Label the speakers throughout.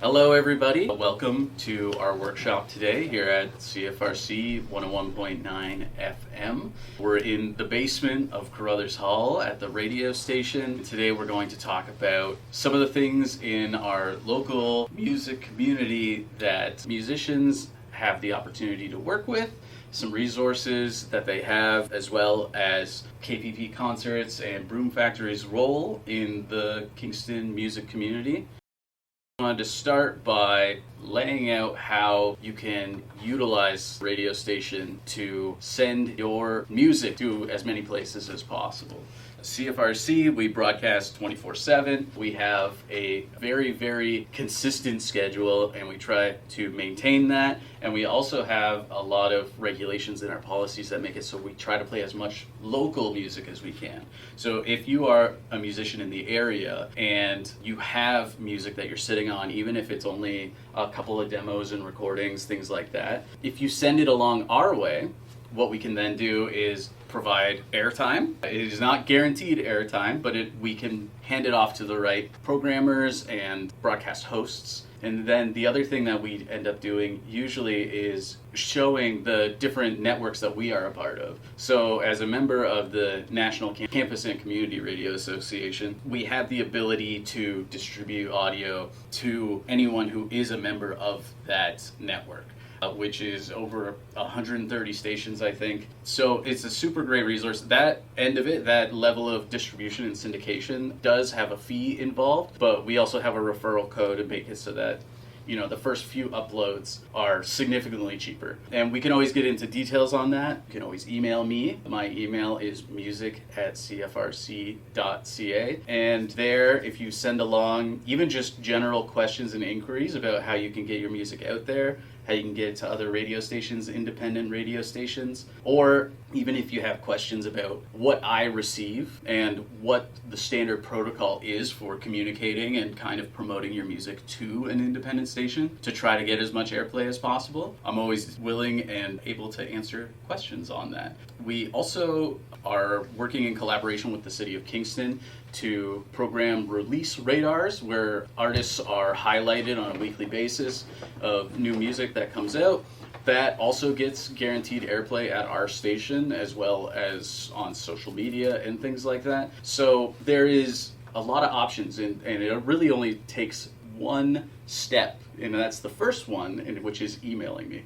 Speaker 1: Hello everybody, welcome to our workshop today here at CFRC 101.9 FM. We're in the basement of Carruthers Hall at the radio station. Today we're going to talk about some of the things in our local music community that musicians have the opportunity to work with, some resources that they have, as well as KPP Concerts and Broom Factory's role in the Kingston music community. I wanted to start by laying out how you can utilize radio station to send your music to as many places as possible. CFRC, we broadcast 24/7. We have a very, very consistent schedule and we try to maintain that. And we also have a lot of regulations in our policies that make it so we try to play as much local music as we can. So if you are a musician in the area and you have music that you're sitting on, even if it's only a couple of demos and recordings, things like that, if you send it along our way, what we can then do is provide airtime. It is not guaranteed airtime, but we can hand it off to the right programmers and broadcast hosts. And then the other thing that we end up doing usually is showing the different networks that we are a part of. So as a member of the National Campus and Community Radio Association, we have the ability to distribute audio to anyone who is a member of that network, which is over 130 stations, I think. So it's a super great resource. That end of it, that level of distribution and syndication does have a fee involved, but we also have a referral code to make it so that the first few uploads are significantly cheaper. And we can always get into details on that. You can always email me. My email is music@cfrc.ca. And there, if you send along even just general questions and inquiries about how you can get your music out there, how you can get it to other radio stations, independent radio stations, or even if you have questions about what I receive and what the standard protocol is for communicating and kind of promoting your music to an independent station to try to get as much airplay as possible, I'm always willing and able to answer questions on that. We also are working in collaboration with the City of Kingston to program release radars where artists are highlighted on a weekly basis of new music that comes out. That also gets guaranteed airplay at our station as well as on social media and things like that. So there is a lot of options and it really only takes one step, and that's the first one, which is emailing me.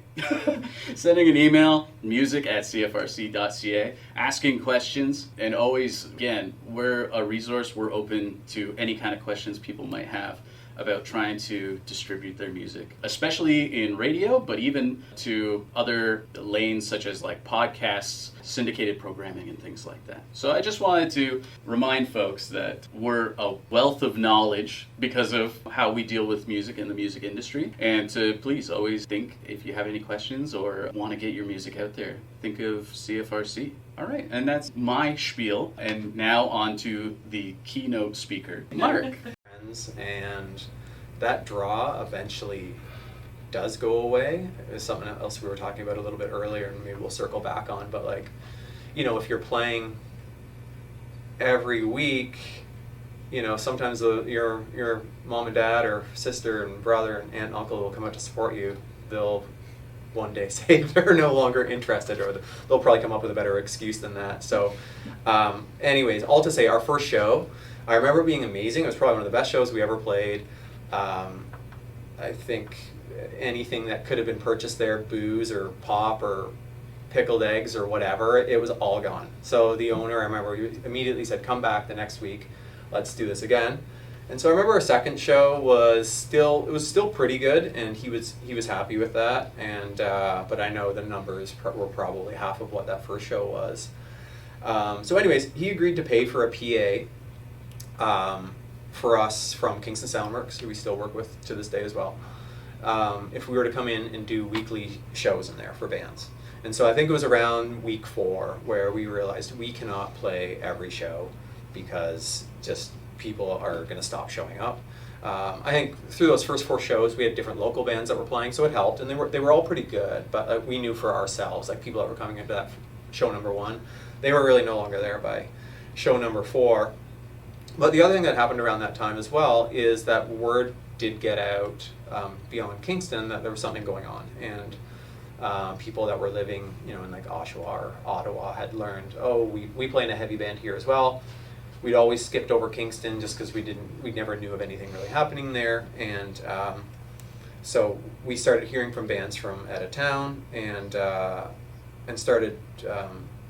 Speaker 1: Sending an email, music@cfrc.ca, asking questions, and always, again, we're a resource, we're open to any kind of questions people might have about trying to distribute their music, especially in radio, but even to other lanes such as like podcasts, syndicated programming, and things like that. So I just wanted to remind folks that we're a wealth of knowledge because of how we deal with music in the music industry, and to please always think, if you have any questions or want to get your music out there, think of CFRC. All right, and that's my spiel, and now on to the keynote speaker, Marc.
Speaker 2: And that draw eventually does go away. It's something else we were talking about a little bit earlier, and maybe we'll circle back on, but if you're playing every week, sometimes your mom and dad or sister and brother and aunt and uncle will come out to support you. They'll one day say they're no longer interested, or they'll probably come up with a better excuse than that. So anyways, all to say, our first show, I remember it being amazing. It was probably one of the best shows we ever played. I think anything that could have been purchased there, booze or pop or pickled eggs or whatever, it was all gone. So the owner, I remember, immediately said, come back the next week, let's do this again. And so I remember our second show was still pretty good, and he was happy with that. And but I know the numbers were probably half of what that first show was. So anyways, he agreed to pay for a PA for us from Kingston Soundworks, who we still work with to this day as well, if we were to come in and do weekly shows in there for bands. And so I think it was around week 4 where we realized we cannot play every show because just people are going to stop showing up. I think through those first 4 shows we had different local bands that were playing, so it helped, and they were all pretty good, but we knew for ourselves, like people that were coming into that show number 1, they were really no longer there by show number 4. But the other thing that happened around that time as well is that word did get out beyond Kingston that there was something going on, and people that were living, in like Oshawa or Ottawa had learned, oh, we play in a heavy band here as well. We'd always skipped over Kingston just because we never knew of anything really happening there, and so we started hearing from bands from out of town, and started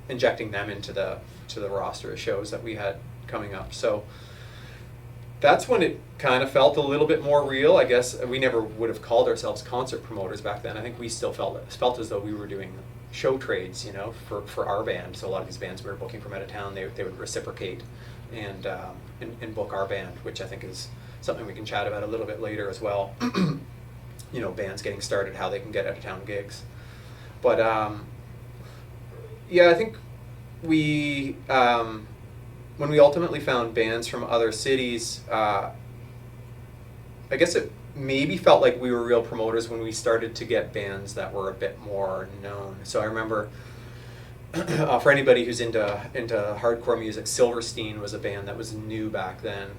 Speaker 2: injecting them into the roster of shows that we had coming up. So that's when it kind of felt a little bit more real. I guess we never would have called ourselves concert promoters back then. I think we still felt as though we were doing show trades, for our band. So a lot of these bands we were booking from out of town, they would reciprocate and book our band, which I think is something we can chat about a little bit later as well. Bands getting started, how they can get out of town gigs. But yeah, I think we when we ultimately found bands from other cities, I guess it maybe felt like we were real promoters when we started to get bands that were a bit more known. So I remember, for anybody who's into hardcore music, Silverstein was a band that was new back then,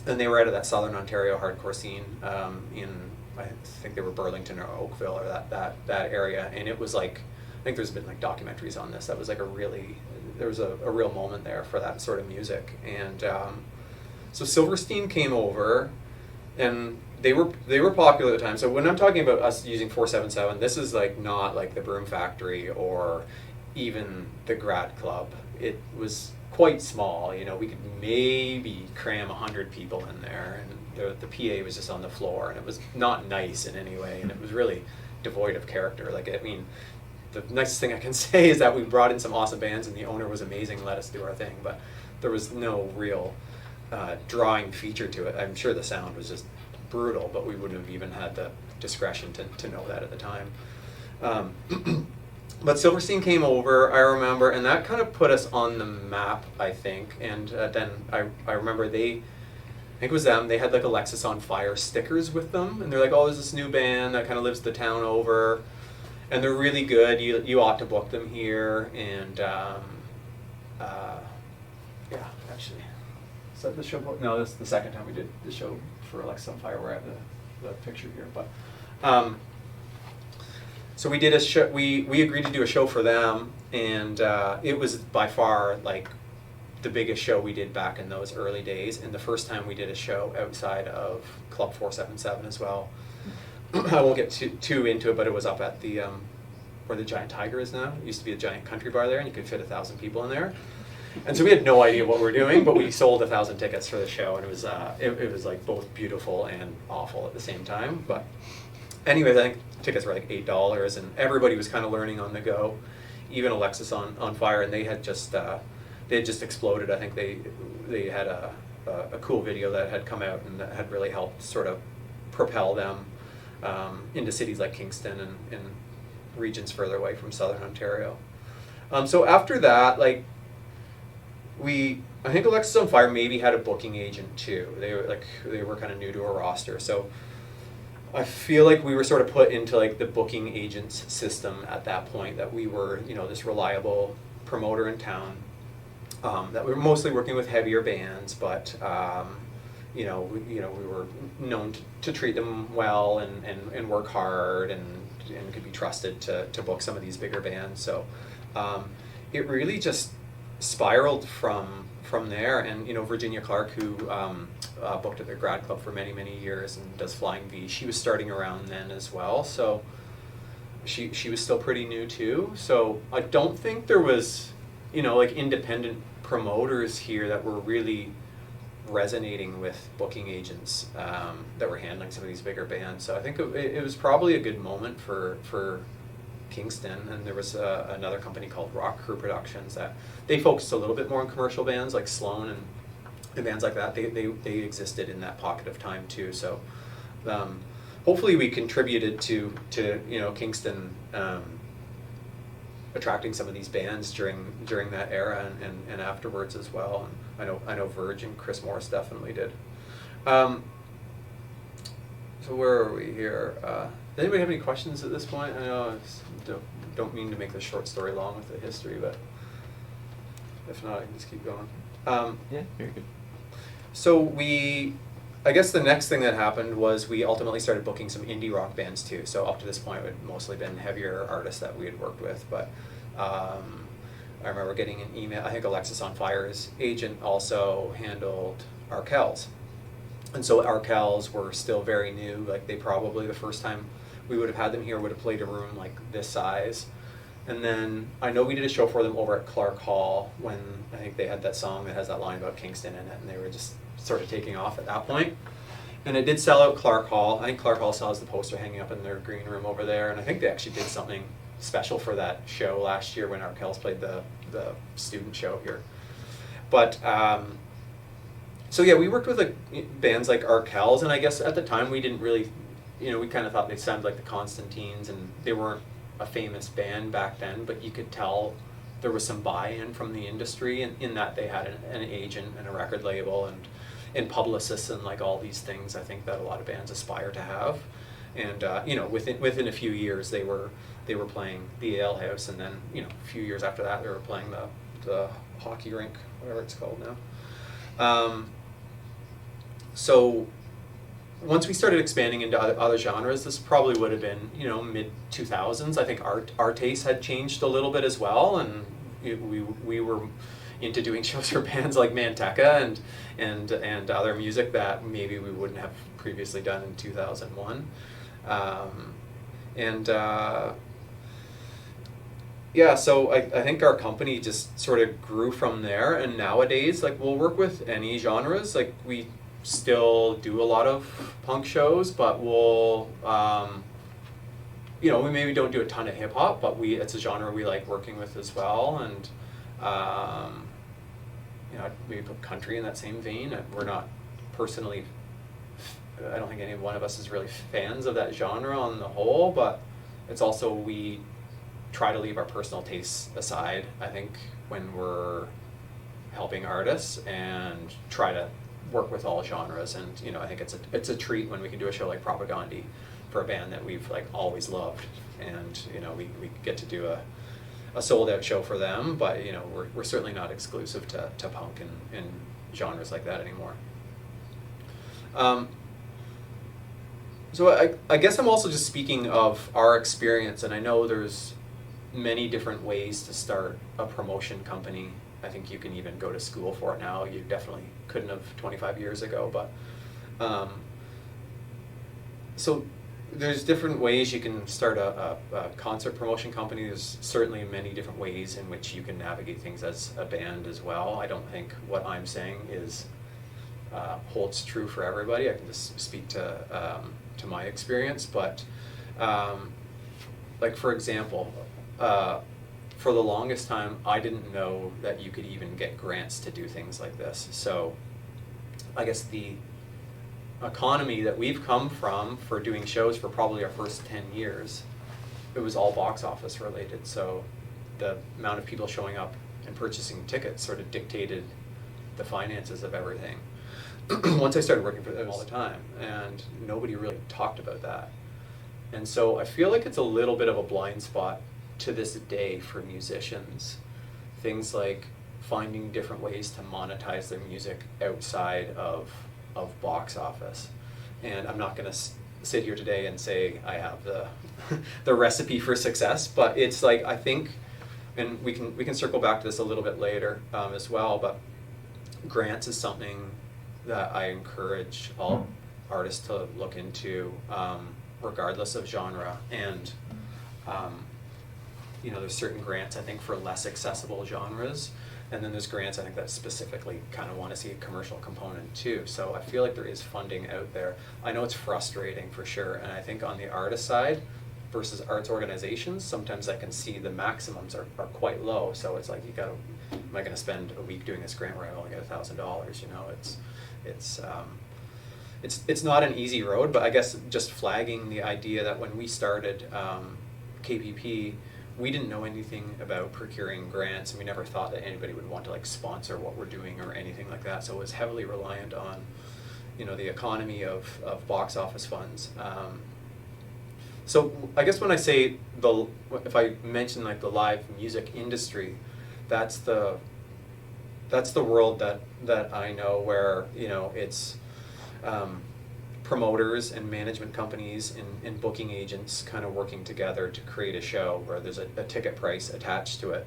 Speaker 2: and they were out of that Southern Ontario hardcore scene I think they were Burlington or Oakville or that area, and it was like, I think there's been like documentaries on this. That was like there was a real moment there for that sort of music. And so Silverstein came over, and they were popular at the time. So when I'm talking about us using 477, this is like not like the Broom Factory or even the Grad Club. It was quite small. We could maybe cram 100 people in there, and the PA was just on the floor, and it was not nice in any way, and it was really devoid of character. Like, I mean, the nicest thing I can say is that we brought in some awesome bands, and the owner was amazing, let us do our thing, but there was no real drawing feature to it. I'm sure the sound was just brutal, but we wouldn't have even had the discretion to know that at the time. But Silverstein came over, I remember, and that kind of put us on the map, I think. And then I remember I think it was them, they had like Alexis on Fire stickers with them, and they're like, oh, there's this new band that kind of lives the town over, and they're really good, you ought to book them here. And yeah, actually, is that the show? No, this is the second time we did the show for Alexis on Fire, where I have the picture here. But so we did a show. We agreed to do a show for them, and it was by far like the biggest show we did back in those early days, and the first time we did a show outside of Club 477 as well. I won't get too into it, but it was up at the where the Giant Tiger is now. It used to be a giant country bar there, and you could fit 1,000 people in there. And so we had no idea what we were doing, but we sold 1,000 tickets for the show, and it was like both beautiful and awful at the same time. But anyways, I think tickets were like $8, and everybody was kind of learning on the go. Even Alexis on Fire, and they had just exploded. I think they had a cool video that had come out and that had really helped sort of propel them into cities like Kingston and regions further away from Southern Ontario. So after that, like I think Alexis on Fire maybe had a booking agent too. They were kind of new to a roster, so I feel like we were sort of put into like the booking agents system at that point, that we were, this reliable promoter in town, that we were mostly working with heavier bands, but we were known to treat them well and work hard and could be trusted to book some of these bigger bands. So it really just spiraled from there. And Virginia Clark, who booked at the Grad Club for many years and does Flying V, she was starting around then as well, so she was still pretty new too. So I don't think there was like independent promoters here that were really resonating with booking agents that were handling some of these bigger bands. So I think it was probably a good moment for Kingston. And there was another company called Rock Crew Productions that they focused a little bit more on commercial bands like Sloan and bands like that. They existed in that pocket of time too. So hopefully we contributed to Kingston attracting some of these bands during that era and afterwards as well. And I know Verge and Chris Morris definitely did. So where are we here? Does anybody have any questions at this point? I know I don't mean to make the short story long with the history, but if not, I can just keep going.
Speaker 3: Yeah, very good.
Speaker 2: So we I guess the next thing that happened was we ultimately started booking some indie rock bands too. So up to this point, it had mostly been heavier artists that we had worked with. But I remember getting an email. I think Alexis on Fire's agent also handled Arkells. And so Arkells were still very new. Like they probably, the first time we would have had them here, would have played a room like this size. And then I know we did a show for them over at Clark Hall when I think they had that song that has that line about Kingston in it, and they were just sort of taking off at that point. And it did sell out Clark Hall. I think Clark Hall still has the poster hanging up in their green room over there, and I think they actually did something special for that show last year when Arkells played the student show here. But so yeah, we worked with like bands like Arkells, and I guess at the time we didn't really, we kind of thought they sounded like the Constantines, and they weren't a famous band back then, but you could tell there was some buy-in from the industry in that they had an agent and a record label and publicists and like all these things I think that a lot of bands aspire to have. And within a few years they were playing the Ale House, and then a few years after that they were playing the hockey rink, whatever it's called now. So once we started expanding into other genres, this probably would have been, mid 2000s. I think our taste had changed a little bit as well, and we were into doing shows for bands like Manteca and other music that maybe we wouldn't have previously done in 2001. So I think our company just sort of grew from there, and nowadays, like, we'll work with any genres. Like, we still do a lot of punk shows, but we'll we maybe don't do a ton of hip hop, but it's a genre we like working with as well. And maybe put country in that same vein. We're not personally, I don't think any one of us is really fans of that genre on the whole, but it's also, we try to leave our personal tastes aside, I think, when we're helping artists, and try to work with all genres. And I think it's a treat when we can do a show like Propagandhi for a band that we've like always loved, and we get to do a sold out show for them, but we're certainly not exclusive to punk and genres like that anymore. So I guess I'm also just speaking of our experience, and I know there's many different ways to start a promotion company. I think you can even go to school for it now. You definitely couldn't have 25 years ago, but so there's different ways you can start a concert promotion company. There's certainly many different ways in which you can navigate things as a band as well. I don't think what I'm saying holds true for everybody. I can just speak to my experience, but like, for example, for the longest time, I didn't know that you could even get grants to do things like this. So I guess the economy that we've come from for doing shows for probably our first 10 years, it was all box office related. So the amount of people showing up and purchasing tickets sort of dictated the finances of everything. Once I started working for them all the time, and nobody really talked about that. And so I feel like it's a little bit of a blind spot to this day for musicians. Things like finding different ways to monetize their music outside of box office. And I'm not going to sit here today and say I have the recipe for success, but it's like, I think, and we can circle back to this a little bit later as well, but grants is something that I encourage all artists to look into, regardless of genre. And there's certain grants, I think, for less accessible genres, and then there's grants, I think, that specifically kind of want to see a commercial component too. So I feel like there is funding out there. I know it's frustrating for sure, and I think on the artist side versus arts organizations, sometimes I can see the maximums are quite low. So it's like, am I going to spend a week doing this grant where I only get $1,000? It's not an easy road, but I guess just flagging the idea that when we started KPP, we didn't know anything about procuring grants, and we never thought that anybody would want to like sponsor what we're doing or anything like that. So it was heavily reliant on, the economy of box office funds. So I guess when I say if I mention like the live music industry, that's the world that I know, where it's promoters and management companies and booking agents kind of working together to create a show where there's a ticket price attached to it.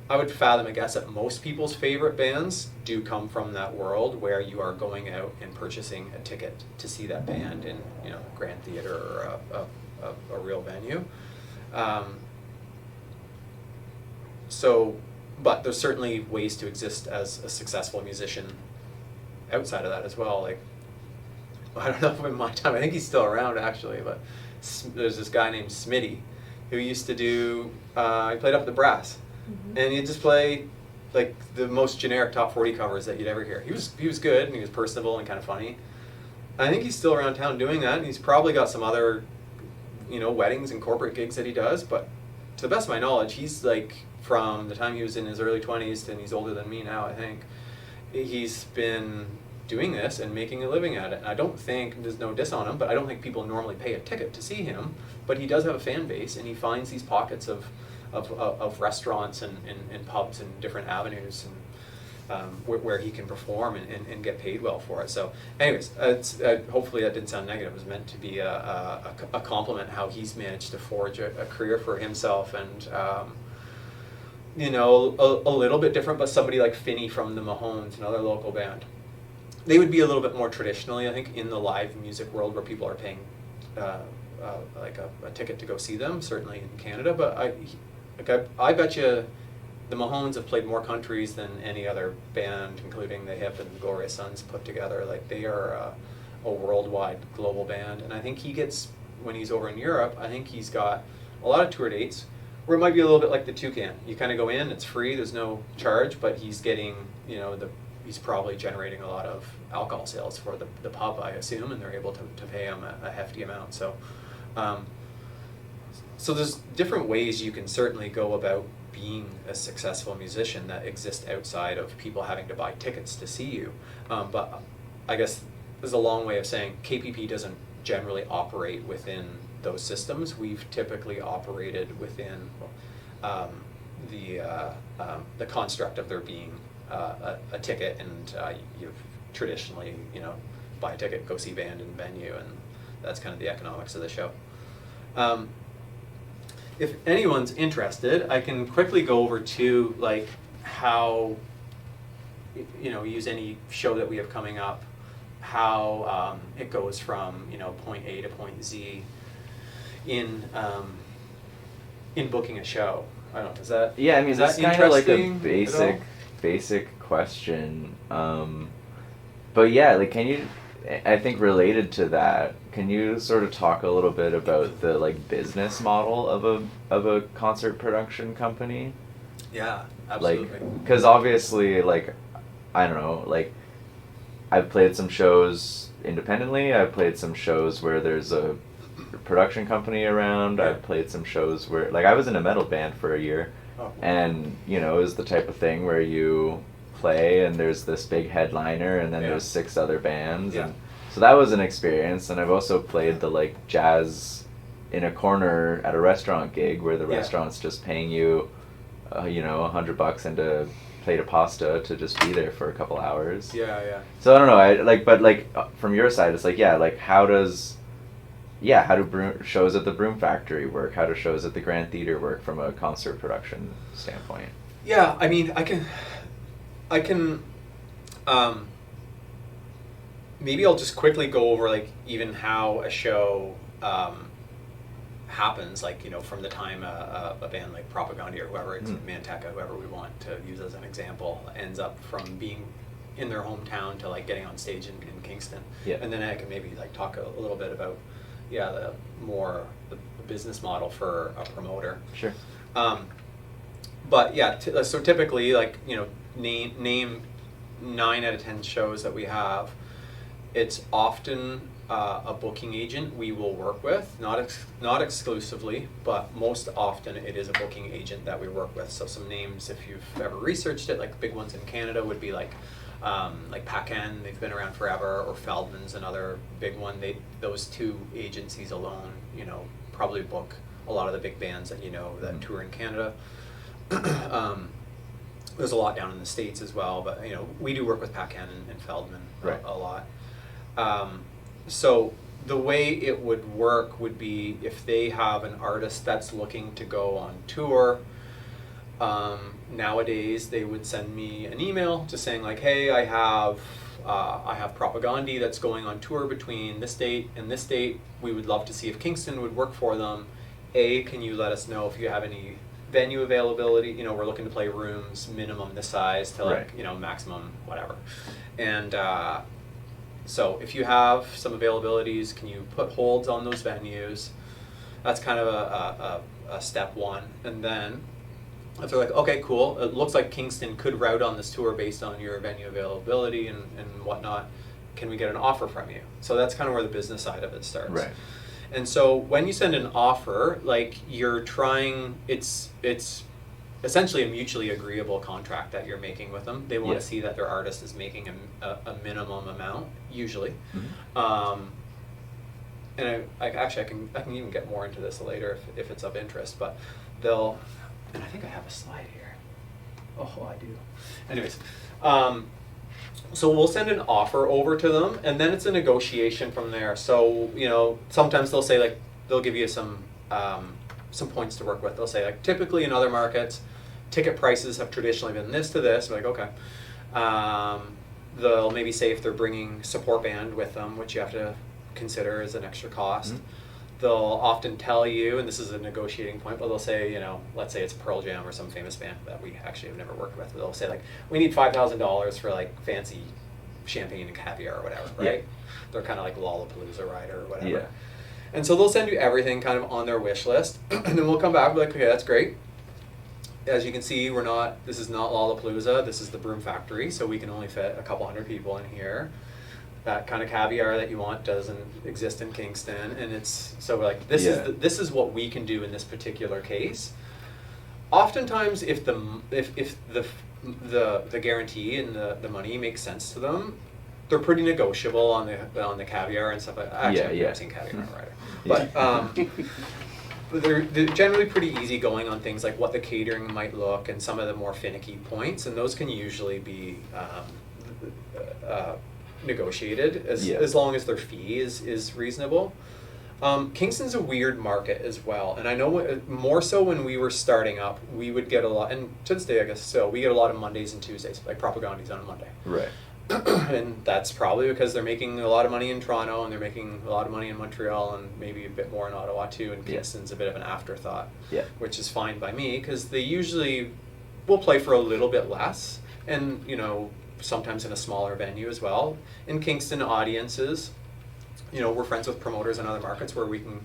Speaker 2: I would fathom a guess that most people's favorite bands do come from that world where you are going out and purchasing a ticket to see that band in, you know, a Grand Theatre or a real venue. But there's certainly ways to exist as a successful musician outside of that as well. Like, I don't know if in my time, I think he's still around actually, but there's this guy named Smitty who used to do, he played up at the Brass. Mm-hmm. And he'd just play like the most generic top 40 covers that you'd ever hear. He was good and he was personable and kind of funny. I think he's still around town doing that, and he's probably got some other, you know, weddings and corporate gigs that he does, but to the best of my knowledge, he's like, from the time he was in his early 20s, and he's older than me now, I think, he's been doing this and making a living at it. And I don't think, there's no diss on him, but I don't think people normally pay a ticket to see him, but he does have a fan base, and he finds these pockets of restaurants and pubs and different avenues and where he can perform and get paid well for it. So anyways, hopefully that didn't sound negative. It was meant to be a compliment how he's managed to forge a career for himself, and you know, a little bit different, but somebody like Finney from the Mahones, another local band, they would be a little bit more traditionally, I think, in the live music world where people are paying like a ticket to go see them, certainly in Canada. But I bet you the Mahones have played more countries than any other band, including the Hip and the Glorious Sons put together. Like, they are a worldwide global band. And I think he gets, when he's over in Europe, I think he's got a lot of tour dates where it might be a little bit like the Toucan. You kind of go in, it's free, there's no charge, but he's getting, you know, he's probably generating a lot of alcohol sales for the pub, I assume, and they're able to pay him a hefty amount. So, so there's different ways you can certainly go about being a successful musician that exist outside of people having to buy tickets to see you. But I guess there's a long way of saying KPP doesn't generally operate within those systems. We've typically operated within the construct of there being a ticket, and you've traditionally, you know, buy a ticket, go see band and venue, and that's kind of the economics of the show. If anyone's interested, I can quickly go over to like how, you know, use any show that we have coming up, how it goes from, you know, point A to point Z in booking a show. I don't know, is that,
Speaker 3: yeah, I mean, that's kind of like a basic question. But yeah, like, can you, I think related to that, can you sort of talk a little bit about the like business model of a concert production company?
Speaker 2: Yeah, absolutely.
Speaker 3: Like, because obviously, like, I don't know, like, I've played some shows independently. I've played some shows where there's a production company around. Yeah. I've played some shows where, like, I was in a metal band for a year, and, you know, it was the type of thing where you play and there's this big headliner and then there's 6 other bands, and so that was an experience. And I've also played the like jazz in a corner at a restaurant gig where the restaurant's just paying you you know, $100 and a plate of pasta to just be there for a couple hours. So I don't know, but like from your side, it's like, like how do shows at the Broom Factory work? How do shows at the Grand Theatre work from a concert production standpoint?
Speaker 2: Yeah, I mean, I can maybe I'll just quickly go over like even how a show happens, like, you know, from the time a band like Propaganda or whoever, it's Manteca, whoever we want to use as an example, ends up from being in their hometown to like getting on stage in Kingston. And then I can maybe like talk a little bit about the business model for a promoter.
Speaker 3: Sure.
Speaker 2: But yeah, so typically, like, you know, name 9 out of 10 shows that we have, it's often a booking agent we will work with, not exclusively, but most often it is a booking agent that we work with. So some names, if you've ever researched it, like big ones in Canada would be like Pacan, they've been around forever, or Feldman's another big one. Those 2 agencies alone, you know, probably book a lot of the big bands that, you know, that tour in Canada. There's a lot down in the States as well, but we do work with Pacan and Feldman
Speaker 3: Right.
Speaker 2: a lot. So the way it would work would be if they have an artist that's looking to go on tour. Nowadays, they would send me an email just saying like, "Hey, I have Propagandi that's going on tour between this date and this date. We would love to see if Kingston would work for them. Can you let us know if you have any venue availability? We're looking to play rooms minimum this size to like
Speaker 3: Right.
Speaker 2: maximum whatever. And so if you have some availabilities, can you put holds on those venues?" That's kind of a step one. And then if they're like, "Okay, cool, it looks like Kingston could route on this tour based on your venue availability and whatnot, can we get an offer from you?" So that's kind of where the business side of it starts.
Speaker 3: Right.
Speaker 2: And so when you send an offer, like you're trying, it's essentially a mutually agreeable contract that you're making with them. They want
Speaker 3: Yeah.
Speaker 2: to see that their artist is making a minimum amount, usually.
Speaker 3: Mm-hmm.
Speaker 2: And I can even get more into this later if it's of interest, but they'll, and I think I have a slide here. Oh, I do. Anyways, so we'll send an offer over to them, and then it's a negotiation from there. So sometimes they'll say like they'll give you some points to work with. They'll say like typically in other markets, ticket prices have traditionally been this to this. We're like okay. They'll maybe say if they're bringing support band with them, which you have to consider as an extra cost.
Speaker 3: Mm-hmm.
Speaker 2: They'll often tell you, and this is a negotiating point, but they'll say, let's say it's Pearl Jam or some famous band that we actually have never worked with. They'll say like, we need $5,000 for like fancy champagne and caviar or whatever, right?
Speaker 3: Yeah.
Speaker 2: They're kind of like Lollapalooza rider or whatever.
Speaker 3: Yeah.
Speaker 2: And so they'll send you everything kind of on their wish list, and then we'll come back and be like, okay, that's great. As you can see, this is not Lollapalooza, this is the Broom Factory, so we can only fit a couple hundred people in here. That kind of caviar that you want doesn't exist in Kingston, and it's so we're like this is what we can do in this particular case. Oftentimes, if the guarantee and the money makes sense to them, they're pretty negotiable on the caviar and stuff like that. Actually, I've never seen caviar right. But they're generally pretty easygoing on things like what the catering might look and some of the more finicky points, and those can usually be negotiated as long as their fee is reasonable. Kingston's a weird market as well, and I know more so when we were starting up, we would get a lot, and to this day I guess still, we get a lot of Mondays and Tuesdays, like Propagandi's on a Monday.
Speaker 3: Right.
Speaker 2: And that's probably because they're making a lot of money in Toronto and they're making a lot of money in Montreal and maybe a bit more in Ottawa too, and Kingston's a bit of an afterthought, which is fine by me because they usually will play for a little bit less, and sometimes in a smaller venue as well. In Kingston audiences, we're friends with promoters in other markets where we can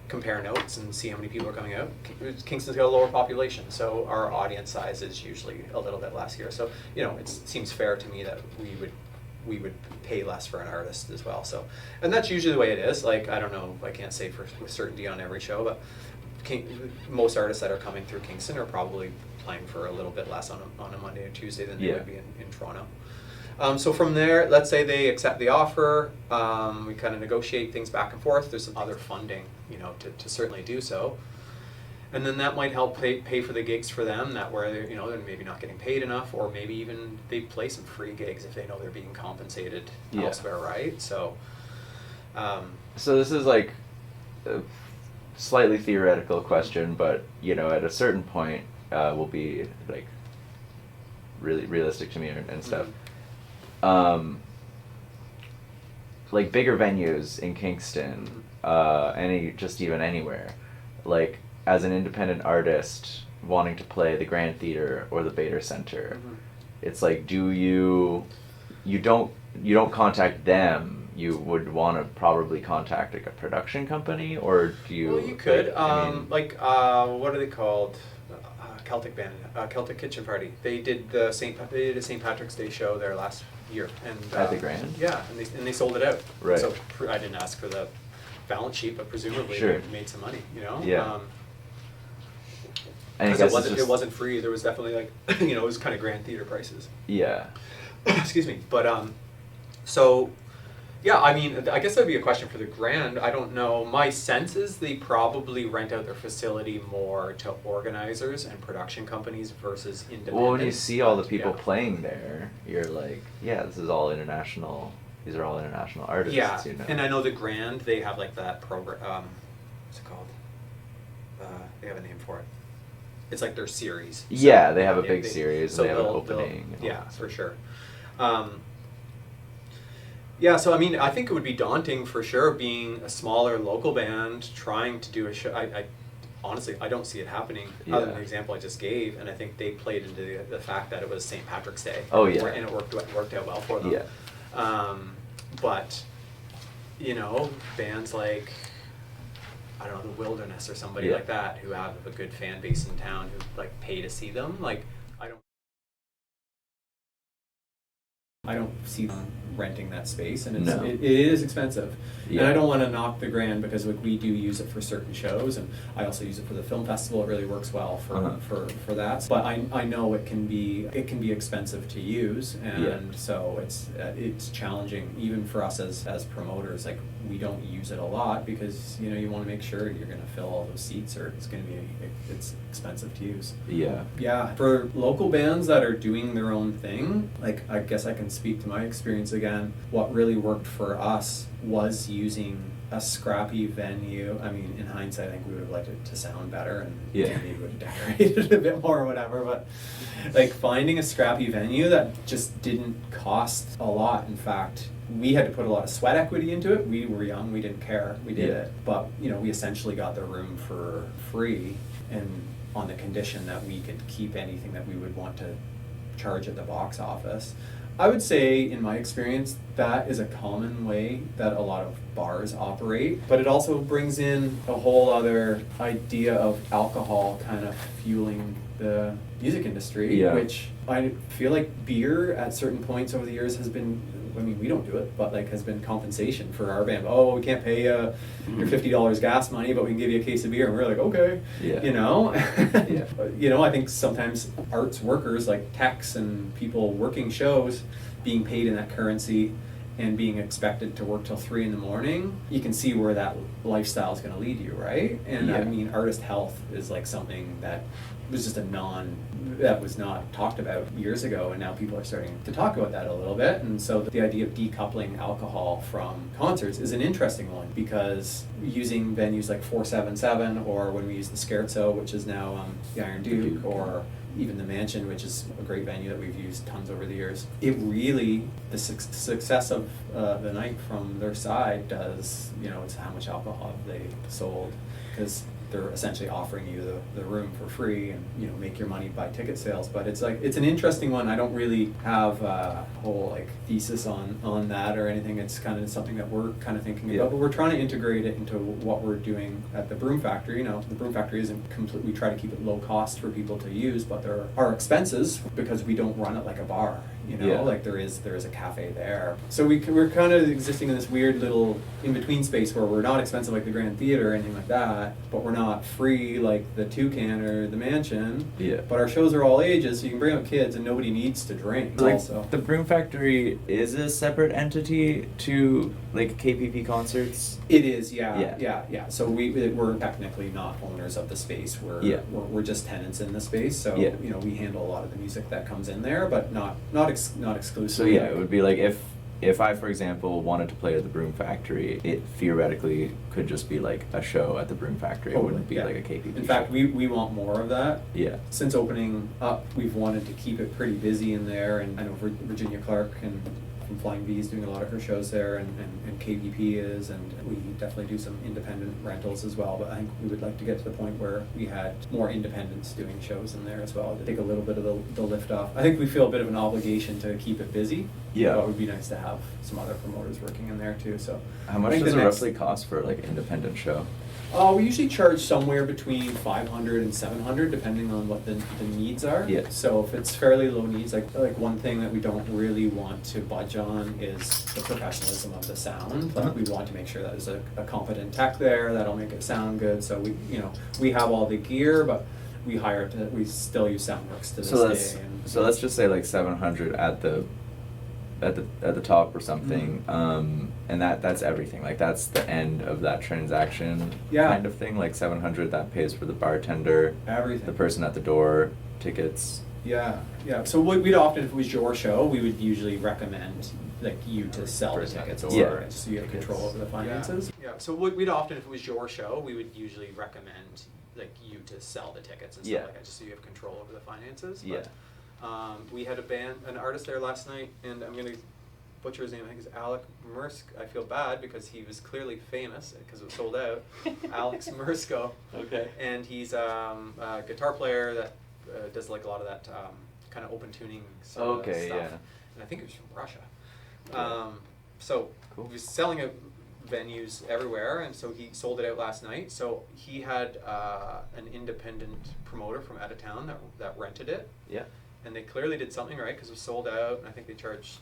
Speaker 2: compare notes and see how many people are coming out. Kingston's got a lower population, so our audience size is usually a little bit less here. So, it seems fair to me that we would pay less for an artist as well. So, and that's usually the way it is. Like, I don't know, I can't say with certainty on every show, but most artists that are coming through Kingston are probably playing for a little bit less on a Monday or Tuesday than they would be in Toronto. So from there, let's say they accept the offer, we kind of negotiate things back and forth. There's some other funding, to certainly do so. And then that might help pay for the gigs for them that where they're maybe not getting paid enough, or maybe even they play some free gigs if they know they're being compensated elsewhere, right? So
Speaker 3: so this is like a slightly theoretical question, but at a certain point will be like really realistic to me and stuff. Like bigger venues in Kingston, even anywhere, like as an independent artist wanting to play the Grand Theatre or the Bader Centre, it's like, you don't contact them. You would want to probably contact like a production company, or do you?
Speaker 2: Well, you could. What are they called? Celtic band, Celtic Kitchen Party. They did a St. Patrick's Day show there last year, and
Speaker 3: at the Grand.
Speaker 2: Yeah, and they sold it out.
Speaker 3: Right.
Speaker 2: So I didn't ask for the balance sheet, but presumably
Speaker 3: Sure.
Speaker 2: they made some money.
Speaker 3: Yeah. And
Speaker 2: because it wasn't free. There was definitely like it was kind of Grand Theatre prices.
Speaker 3: Yeah.
Speaker 2: Excuse me, but so Yeah, I mean, I guess that'd be a question for the Grand. I don't know. My sense is they probably rent out their facility more to organizers and production companies versus independents.
Speaker 3: Well, when you see all the people
Speaker 2: Yeah.
Speaker 3: playing there, you're like, yeah, this is all international. These are all international artists.
Speaker 2: Yeah,
Speaker 3: You know?
Speaker 2: and I know the Grand, they have like that program, what's it called? They have a name for it. It's like their series. So,
Speaker 3: Yeah, they have a big series,
Speaker 2: so
Speaker 3: and they have an
Speaker 2: they'll-
Speaker 3: opening. and all
Speaker 2: Yeah,
Speaker 3: that
Speaker 2: for
Speaker 3: stuff.
Speaker 2: sure. Yeah, so I mean, I think it would be daunting for sure being a smaller local band trying to do a show. I honestly, I don't see it happening other than
Speaker 3: Yeah.
Speaker 2: the example I just gave, and I think they played into the fact that it was St. Patrick's Day.
Speaker 3: Oh, yeah.
Speaker 2: And it worked out well for them.
Speaker 3: Yeah.
Speaker 2: But, you know, bands like, I don't know, The Wilderness or somebody
Speaker 3: Yeah.
Speaker 2: like that who have a good fan base in town who like pay to see them, like I don't see them renting that space, and
Speaker 3: No.
Speaker 2: it is expensive. And
Speaker 3: Yeah.
Speaker 2: I don't want to knock the Grand because like, we do use it for certain shows, and I also use it for the film festival. It really works well for
Speaker 3: Uh-huh.
Speaker 2: for that. But I know it can be expensive to use, and
Speaker 3: Yeah.
Speaker 2: so it's challenging even for us as promoters. Like we don't use it a lot because you know you want to make sure you're going to fill all those seats, or it's going to be it's expensive to use.
Speaker 3: Yeah.
Speaker 2: Yeah, for local bands that are doing their own thing, like I guess I can speak to my experience again. What really worked for us was using a scrappy venue. I mean, in hindsight, I think we would have liked it to sound better and
Speaker 3: Yeah.
Speaker 2: maybe would have decorated it a bit more or whatever, but like finding a scrappy venue that just didn't cost a lot. In fact, we had to put a lot of sweat equity into it. We were young, we didn't care, we did
Speaker 3: Yeah.
Speaker 2: it. But, you know, we essentially got the room for free, and on the condition that we could keep anything that we would want to charge at the box office. I would say, in my experience, that is a common way that a lot of bars operate, but it also brings in a whole other idea of alcohol kind of fueling the music industry,
Speaker 3: Yeah.
Speaker 2: which I feel like beer at certain points over the years has been, I mean, we don't do it, but like has been compensation for our band. Oh, we can't pay your $50 gas money, but we can give you a case of beer. And we're like, okay,
Speaker 3: Yeah.
Speaker 2: you know?
Speaker 3: Yeah.
Speaker 2: You know, I think sometimes arts workers like techs and people working shows being paid in that currency and being expected to work till 3 a.m, you can see where that lifestyle is going to lead you, right? And I
Speaker 3: Yeah.
Speaker 2: mean, artist health is like something that was just that was not talked about years ago, and now people are starting to talk about that a little bit. And so the idea of decoupling alcohol from concerts is an interesting one, because using venues like 477, or when we use the Scherzo, which is now the Iron Duke, or even the Mansion, which is a great venue that we've used tons over the years, it really, the success of the night from their side does, you know, it's how much alcohol they sold, because they're essentially offering you the room for free, and you know, make your money by ticket sales. But it's like, it's an interesting one. I don't really have a whole like thesis on that or anything. It's kind of something that we're kind of thinking about, but we're trying to integrate it into what we're doing at the Broom Factory. You know, the Broom Factory isn't complete, we try to keep it low cost for people to use, but there are expenses because we don't run it like a bar. You know,
Speaker 3: Yeah.
Speaker 2: like there is a cafe there. So we're kind of existing in this weird little in-between space where we're not expensive like the Grand Theatre or anything like that, but we're not free like the Toucan or the Mansion.
Speaker 3: Yeah.
Speaker 2: But our shows are all ages, so you can bring up kids and nobody needs to drink.
Speaker 3: Like,
Speaker 2: also.
Speaker 3: the Broom Factory is a separate entity to like KPP Concerts.
Speaker 2: It is, yeah.
Speaker 3: Yeah.
Speaker 2: So we're technically not owners of the space. We're just tenants in the space. So
Speaker 3: Yeah.
Speaker 2: you know, we handle a lot of the music that comes in there, but not
Speaker 3: So
Speaker 2: exclusively.
Speaker 3: yeah, it would be like if I, for example, wanted to play at the Broom Factory, it theoretically could just be like a show at the Broom Factory. It wouldn't be
Speaker 2: Yeah.
Speaker 3: like a KPP
Speaker 2: In fact,
Speaker 3: show.
Speaker 2: we want more of that.
Speaker 3: Yeah.
Speaker 2: Since opening up, we've wanted to keep it pretty busy in there, and I know Virginia Clark and from Flying V is doing a lot of her shows there, and KPP is, and we definitely do some independent rentals as well. But I think we would like to get to the point where we had more independents doing shows in there as well, to take a little bit of the lift off. I think we feel a bit of an obligation to keep it busy.
Speaker 3: Yeah.
Speaker 2: But it would be nice to have some other promoters working in there too. So
Speaker 3: How
Speaker 2: I
Speaker 3: much
Speaker 2: think
Speaker 3: does
Speaker 2: the
Speaker 3: it
Speaker 2: next-
Speaker 3: roughly cost for like an independent show?
Speaker 2: We usually charge somewhere between 500 and 700, depending on what the needs are.
Speaker 3: Yeah.
Speaker 2: So if it's fairly low needs, like one thing that we don't really want to budge on is the professionalism of the sound. Like we want to make sure that there's a competent tech there that'll make it sound good. So we have all the gear, but we still use SoundWorks to this day.
Speaker 3: So let's just say like 700 at the top or something. and that's everything. Like that's the end of that transaction kind of thing. Like 700, that pays for the bartender,
Speaker 4: everything,
Speaker 3: the person at the door, tickets.
Speaker 4: Yeah. So we'd often, if it was your show, we would usually recommend like you to sell the tickets, or so you have control over the finances. Yeah. So we'd often, if it was your show, we would usually recommend like you to sell the tickets and stuff like that, just so you have control over the finances. But, we had an artist there last night, and I'm gonna butcher his name. I think it's Alex Mersk. I feel bad because he was clearly famous because it was sold out. Alex Mersko. Okay. And he's a guitar player that does like a lot of that kind of open tuning sort of stuff. And I think it was from Russia. So cool. He was selling at venues everywhere, and so he sold it out last night. So he had an independent promoter from out of town that rented it. Yeah. And they clearly did something right because it was sold out, and I think they charged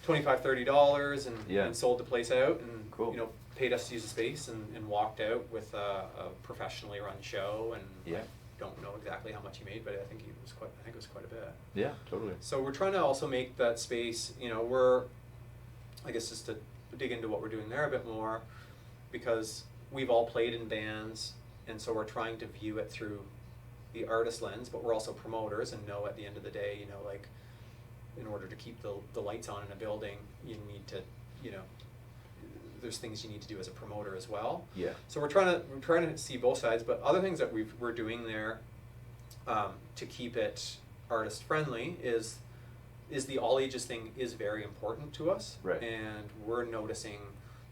Speaker 4: $25-$30 and sold the place out, and paid us to use the space, and walked out with a professionally run show. And I don't know exactly how much he made, but I think it was quite a bit. Yeah, totally. So we're trying to also make that space. I guess just to dig into what we're doing there a bit more, because we've all played in bands, and so we're trying to view it through the artist lens, but we're also promoters and know at the end of the day, like in order to keep the lights on in a building, you need to, there's things you need to do as a promoter as well. Yeah. So we're trying to see both sides, but other things that we're doing there to keep it artist friendly is the all ages thing is very important to us. Right. And we're noticing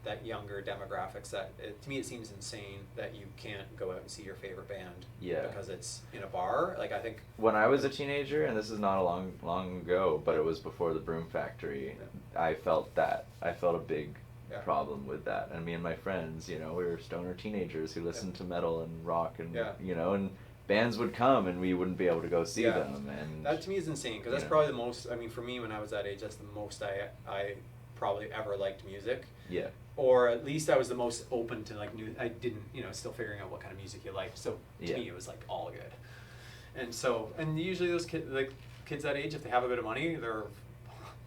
Speaker 4: that younger demographics, to me it seems insane that you can't go out and see your favorite band because it's in a bar. Like I think when I was a teenager, and this is not a long ago, but it was before the Broom Factory, I felt a big problem with that. And me and my friends, we were stoner teenagers who listened to metal and rock, and and bands would come and we wouldn't be able to go see them. And that to me is insane, because that's probably the most, for me when I was that age, that's the most I probably ever liked music. Yeah. Or at least I was the most open to like new. I didn't, still figuring out what kind of music you liked. So to me, it was like all good. And so, and usually those kids that age, if they have a bit of money, they're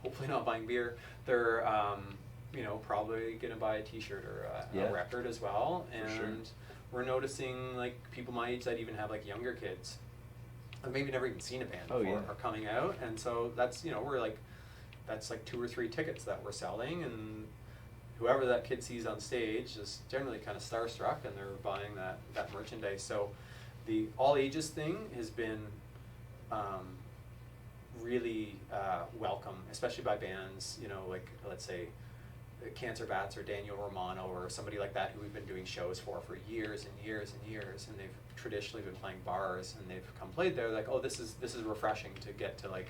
Speaker 4: hopefully not buying beer. They're, probably gonna buy a T-shirt or a record as well. And we're noticing like people my age that even have like younger kids, and maybe never even seen a band before, are coming out. And so that's we're like, that's like 2 or 3 tickets that we're selling, and whoever that kid sees on stage is generally kind of starstruck, and they're buying that merchandise. So the all ages thing has been really welcome, especially by bands, like let's say Cancer Bats or Daniel Romano or somebody like that who we've been doing shows for years and years and years, and they've traditionally been playing bars, and they've come played there, like, oh, this is refreshing to get to like.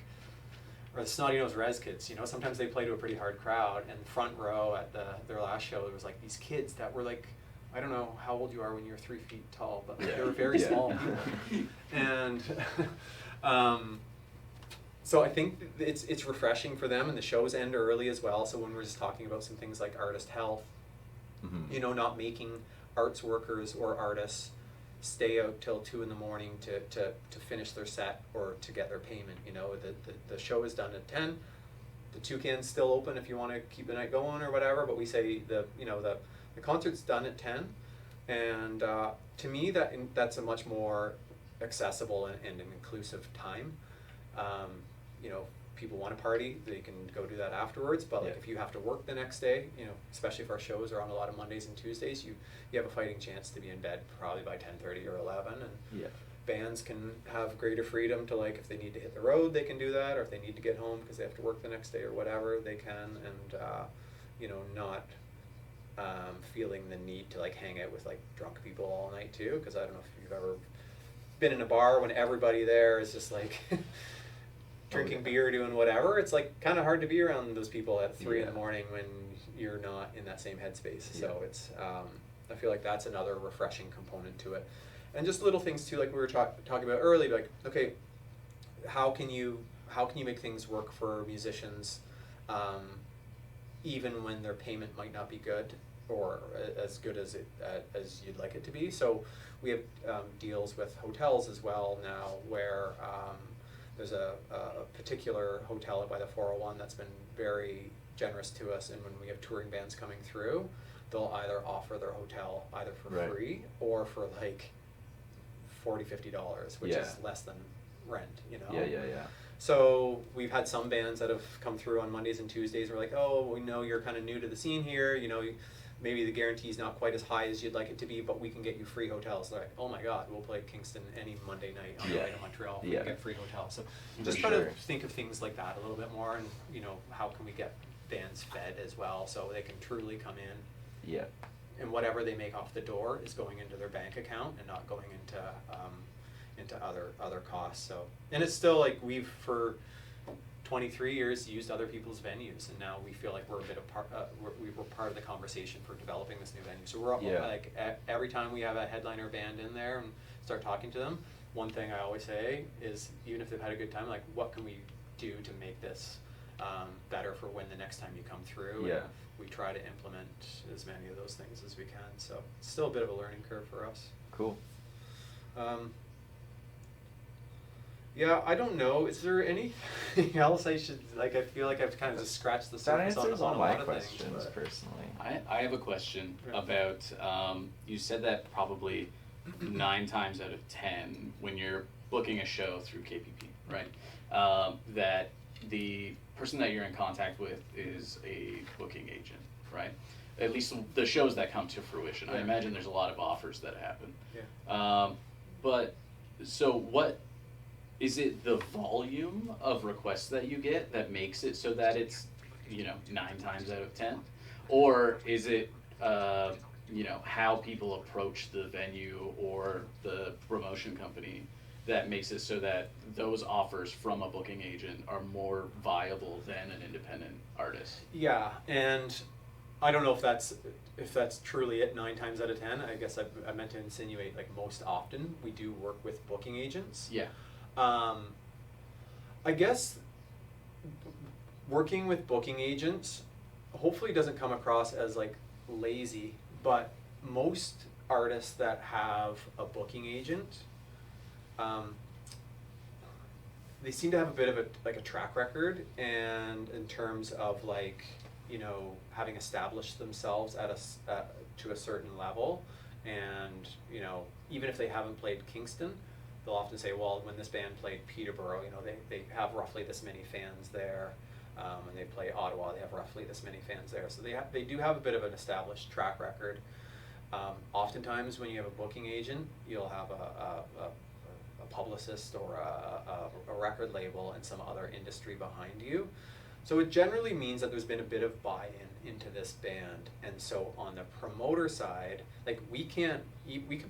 Speaker 4: Or the Snotty Nose Res kids, sometimes they play to a pretty hard crowd, and front row at their last show, there was like these kids that were like, I don't know how old you are when you're 3 feet tall, but they were very small people. And so I think it's refreshing for them, and the shows end early as well. So when we're just talking about some things like artist health, not making arts workers or artists stay out till 2 in the morning to finish their set or to get their payment. The show is done at 10. The toucan's still open if you want to keep the night going or whatever, but we say the concert's done at 10. And to me that's a much more accessible and an inclusive time. People want to party, they can go do that afterwards, but like if you have to work the next day, especially if our shows are on a lot of Mondays and Tuesdays, you have a fighting chance to be in bed probably by 10:30 or 11, and bands can have greater freedom to, like, if they need to hit the road, they can do that, or if they need to get home because they have to work the next day or whatever, they can, and not feeling the need to like hang out with like drunk people all night too, because I don't know if you've ever been in a bar when everybody there is just like drinking beer, doing whatever. It's like kind of hard to be around those people at 3 in the morning when you're not in that same headspace. So it's I feel like that's another refreshing component to it. And just little things too, like we were talking about earlier, like, okay, how can you make things work for musicians even when their payment might not be good or as good as you'd like it to be. So we have deals with hotels as well now, where there's a particular hotel by the 401 that's been very
Speaker 2: generous to us, and when we have touring bands coming through, they'll either offer their hotel either for free or for like $40-50, which is less than rent, you know?
Speaker 3: Yeah.
Speaker 2: So we've had some bands that have come through on Mondays and Tuesdays. We're like, oh, we know you're kind of new to the scene here. You know, maybe the guarantee is not quite as high as you'd like it to be, but we can get you free hotels. They're like, oh my God, we'll play Kingston any Monday night on the way to Montreal. We can get free hotels. So just try to think of things like that a little bit more, and you know, how can we get bands fed as well so they can truly come in.
Speaker 3: Yeah.
Speaker 2: And whatever they make off the door is going into their bank account and not going into other costs. So, and it's still like we've for 23 years used other people's venues, and now we feel like we're a bit of we were part of the conversation for developing this new venue. So we're like every time we have a headliner band in there and start talking to them, one thing I always say is, even if they've had a good time, like, what can we do to make this better for when the next time you come through? And we try to implement as many of those things as we can. So it's still a bit of a learning curve for us.
Speaker 3: Cool.
Speaker 2: Yeah, I don't know. Is there anything else I should, like, I feel like I've kind of just scratched the surface on a lot of things.
Speaker 3: That answers all my questions, personally.
Speaker 1: I have a question about, you said that probably 9 times out of 10 when you're booking a show through KPP, right? That the person that you're in contact with is a booking agent, right? At least the shows that come to fruition. I imagine there's a lot of offers that happen.
Speaker 2: Yeah.
Speaker 1: But, so what, is it the volume of requests that you get that makes it so that it's, you know, 9 times out of 10? Or is it, you know, how people approach the venue or the promotion company that makes it so that those offers from a booking agent are more viable than an independent artist?
Speaker 2: Yeah, and I don't know if that's truly it 9 times out of 10. I guess I meant to insinuate, like, most often we do work with booking agents.
Speaker 1: Yeah.
Speaker 2: I guess working with booking agents hopefully doesn't come across as like lazy, but most artists that have a booking agent, they seem to have a bit of a track record, and in terms of, like, you know, having established themselves to a certain level, and, you know, even if they haven't played Kingston, they'll often say, well, when this band played Peterborough, you know, they have roughly this many fans there. When they play Ottawa, they have roughly this many fans there. So they do have a bit of an established track record. Oftentimes, when you have a booking agent, you'll have a publicist or a record label and some other industry behind you. So it generally means that there's been a bit of buy-in into this band. And so on the promoter side, like, we can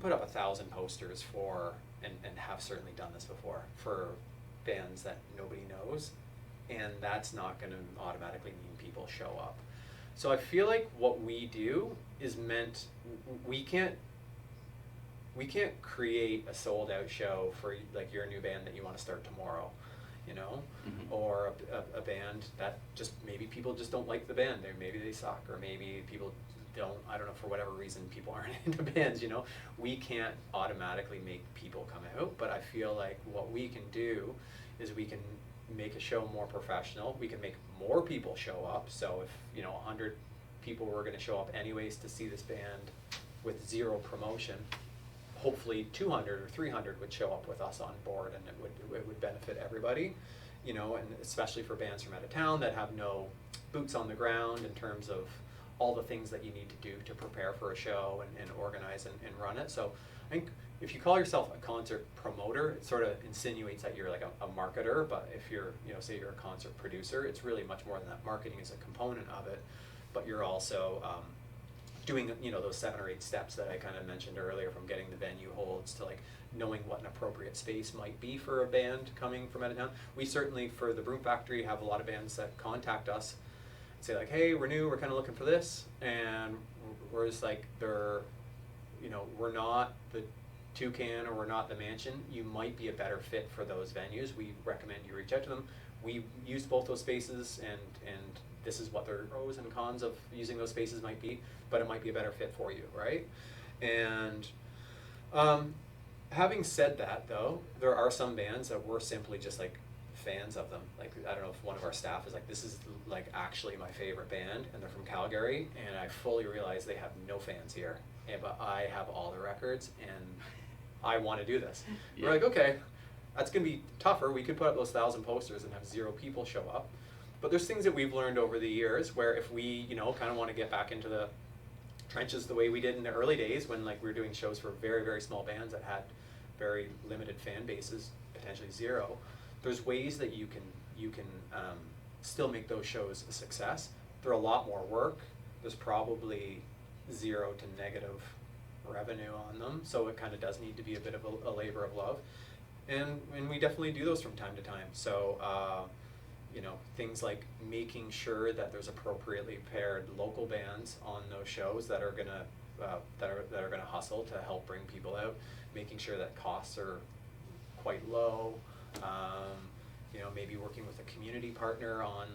Speaker 2: put up 1,000 posters for, and have certainly done this before, for bands that nobody knows, and that's not going to automatically mean people show up. So I feel like what we do is meant, we can't create a sold out show for, like, your new band that you want to start tomorrow, you know, or a band that just, maybe people just don't like the band, or maybe they suck, or maybe people don't, I don't know, for whatever reason people aren't into bands, you know. We can't automatically make people come out, but I feel like what we can do is we can make a show more professional. We can make more people show up. So if, you know, 100 people were going to show up anyways to see this band with 0 promotion, hopefully 200 or 300 would show up with us on board, and it would benefit everybody, you know, and especially for bands from out of town that have no boots on the ground in terms of all the things that you need to do to prepare for a show and organize and run it. So I think if you call yourself a concert promoter, it sort of insinuates that you're like a marketer, but if you're, you know, say you're a concert producer, it's really much more than that. Marketing is a component of it, but you're also doing, you know, those 7 or 8 steps that I kind of mentioned earlier, from getting the venue holds to, like, knowing what an appropriate space might be for a band coming from out of town. We certainly, for the Broom Factory, have a lot of bands that contact us and say, like, hey, we're new, we're kind of looking for this, and we're just like, they're, you know, we're not the Toucan or we're not the Mansion. You might be a better fit for those venues. We recommend you reach out to them. We used both those spaces, and this is what their pros and cons of using those spaces might be, but it might be a better fit for you, right? And having said that, though, there are some bands that we're simply just, like, fans of them. Like, I don't know if one of our staff is like, this is like actually my favorite band, and they're from Calgary, and I fully realize they have no fans here, but I have all the records, and I want to do this. Yeah. We're like, okay, that's going to be tougher. We could put up those 1,000 posters and have 0 people show up. But there's things that we've learned over the years where if we, you know, kind of want to get back into the trenches the way we did in the early days when like we were doing shows for very, very small bands that had very limited fan bases, potentially 0, there's ways that you can still make those shows a success. They're a lot more work. There's probably 0 to negative revenue on them, so it kind of does need to be a bit of a labor of love. And we definitely do those from time to time. So, you know, things like making sure that there's appropriately paired local bands on those shows that are gonna hustle to help bring people out, making sure that costs are quite low. You know, maybe working with a community partner on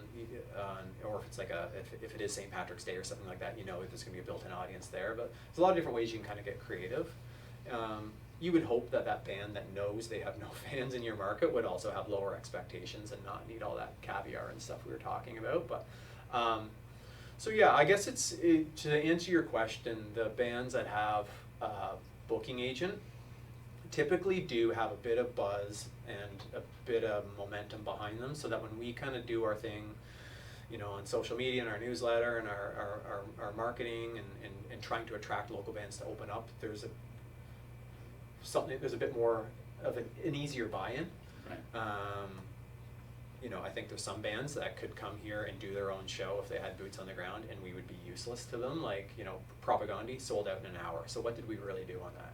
Speaker 2: or if it's like if it is St. Patrick's Day or something like that, you know, there's gonna be a built-in audience there. But there's a lot of different ways you can kind of get creative. You would hope that that band that knows they have no fans in your market would also have lower expectations and not need all that caviar and stuff we were talking about. But so yeah, I guess to answer your question, the bands that have a booking agent typically do have a bit of buzz and a bit of momentum behind them, so that when we kind of do our thing, you know, on social media and our newsletter and our marketing and trying to attract local bands to open up, there's a bit more of an easier buy-in. Right. You know, I think there's some bands that could come here and do their own show if they had boots on the ground, and we would be useless to them. Like, you know, Propaganda sold out in an hour. So what did we really do on that?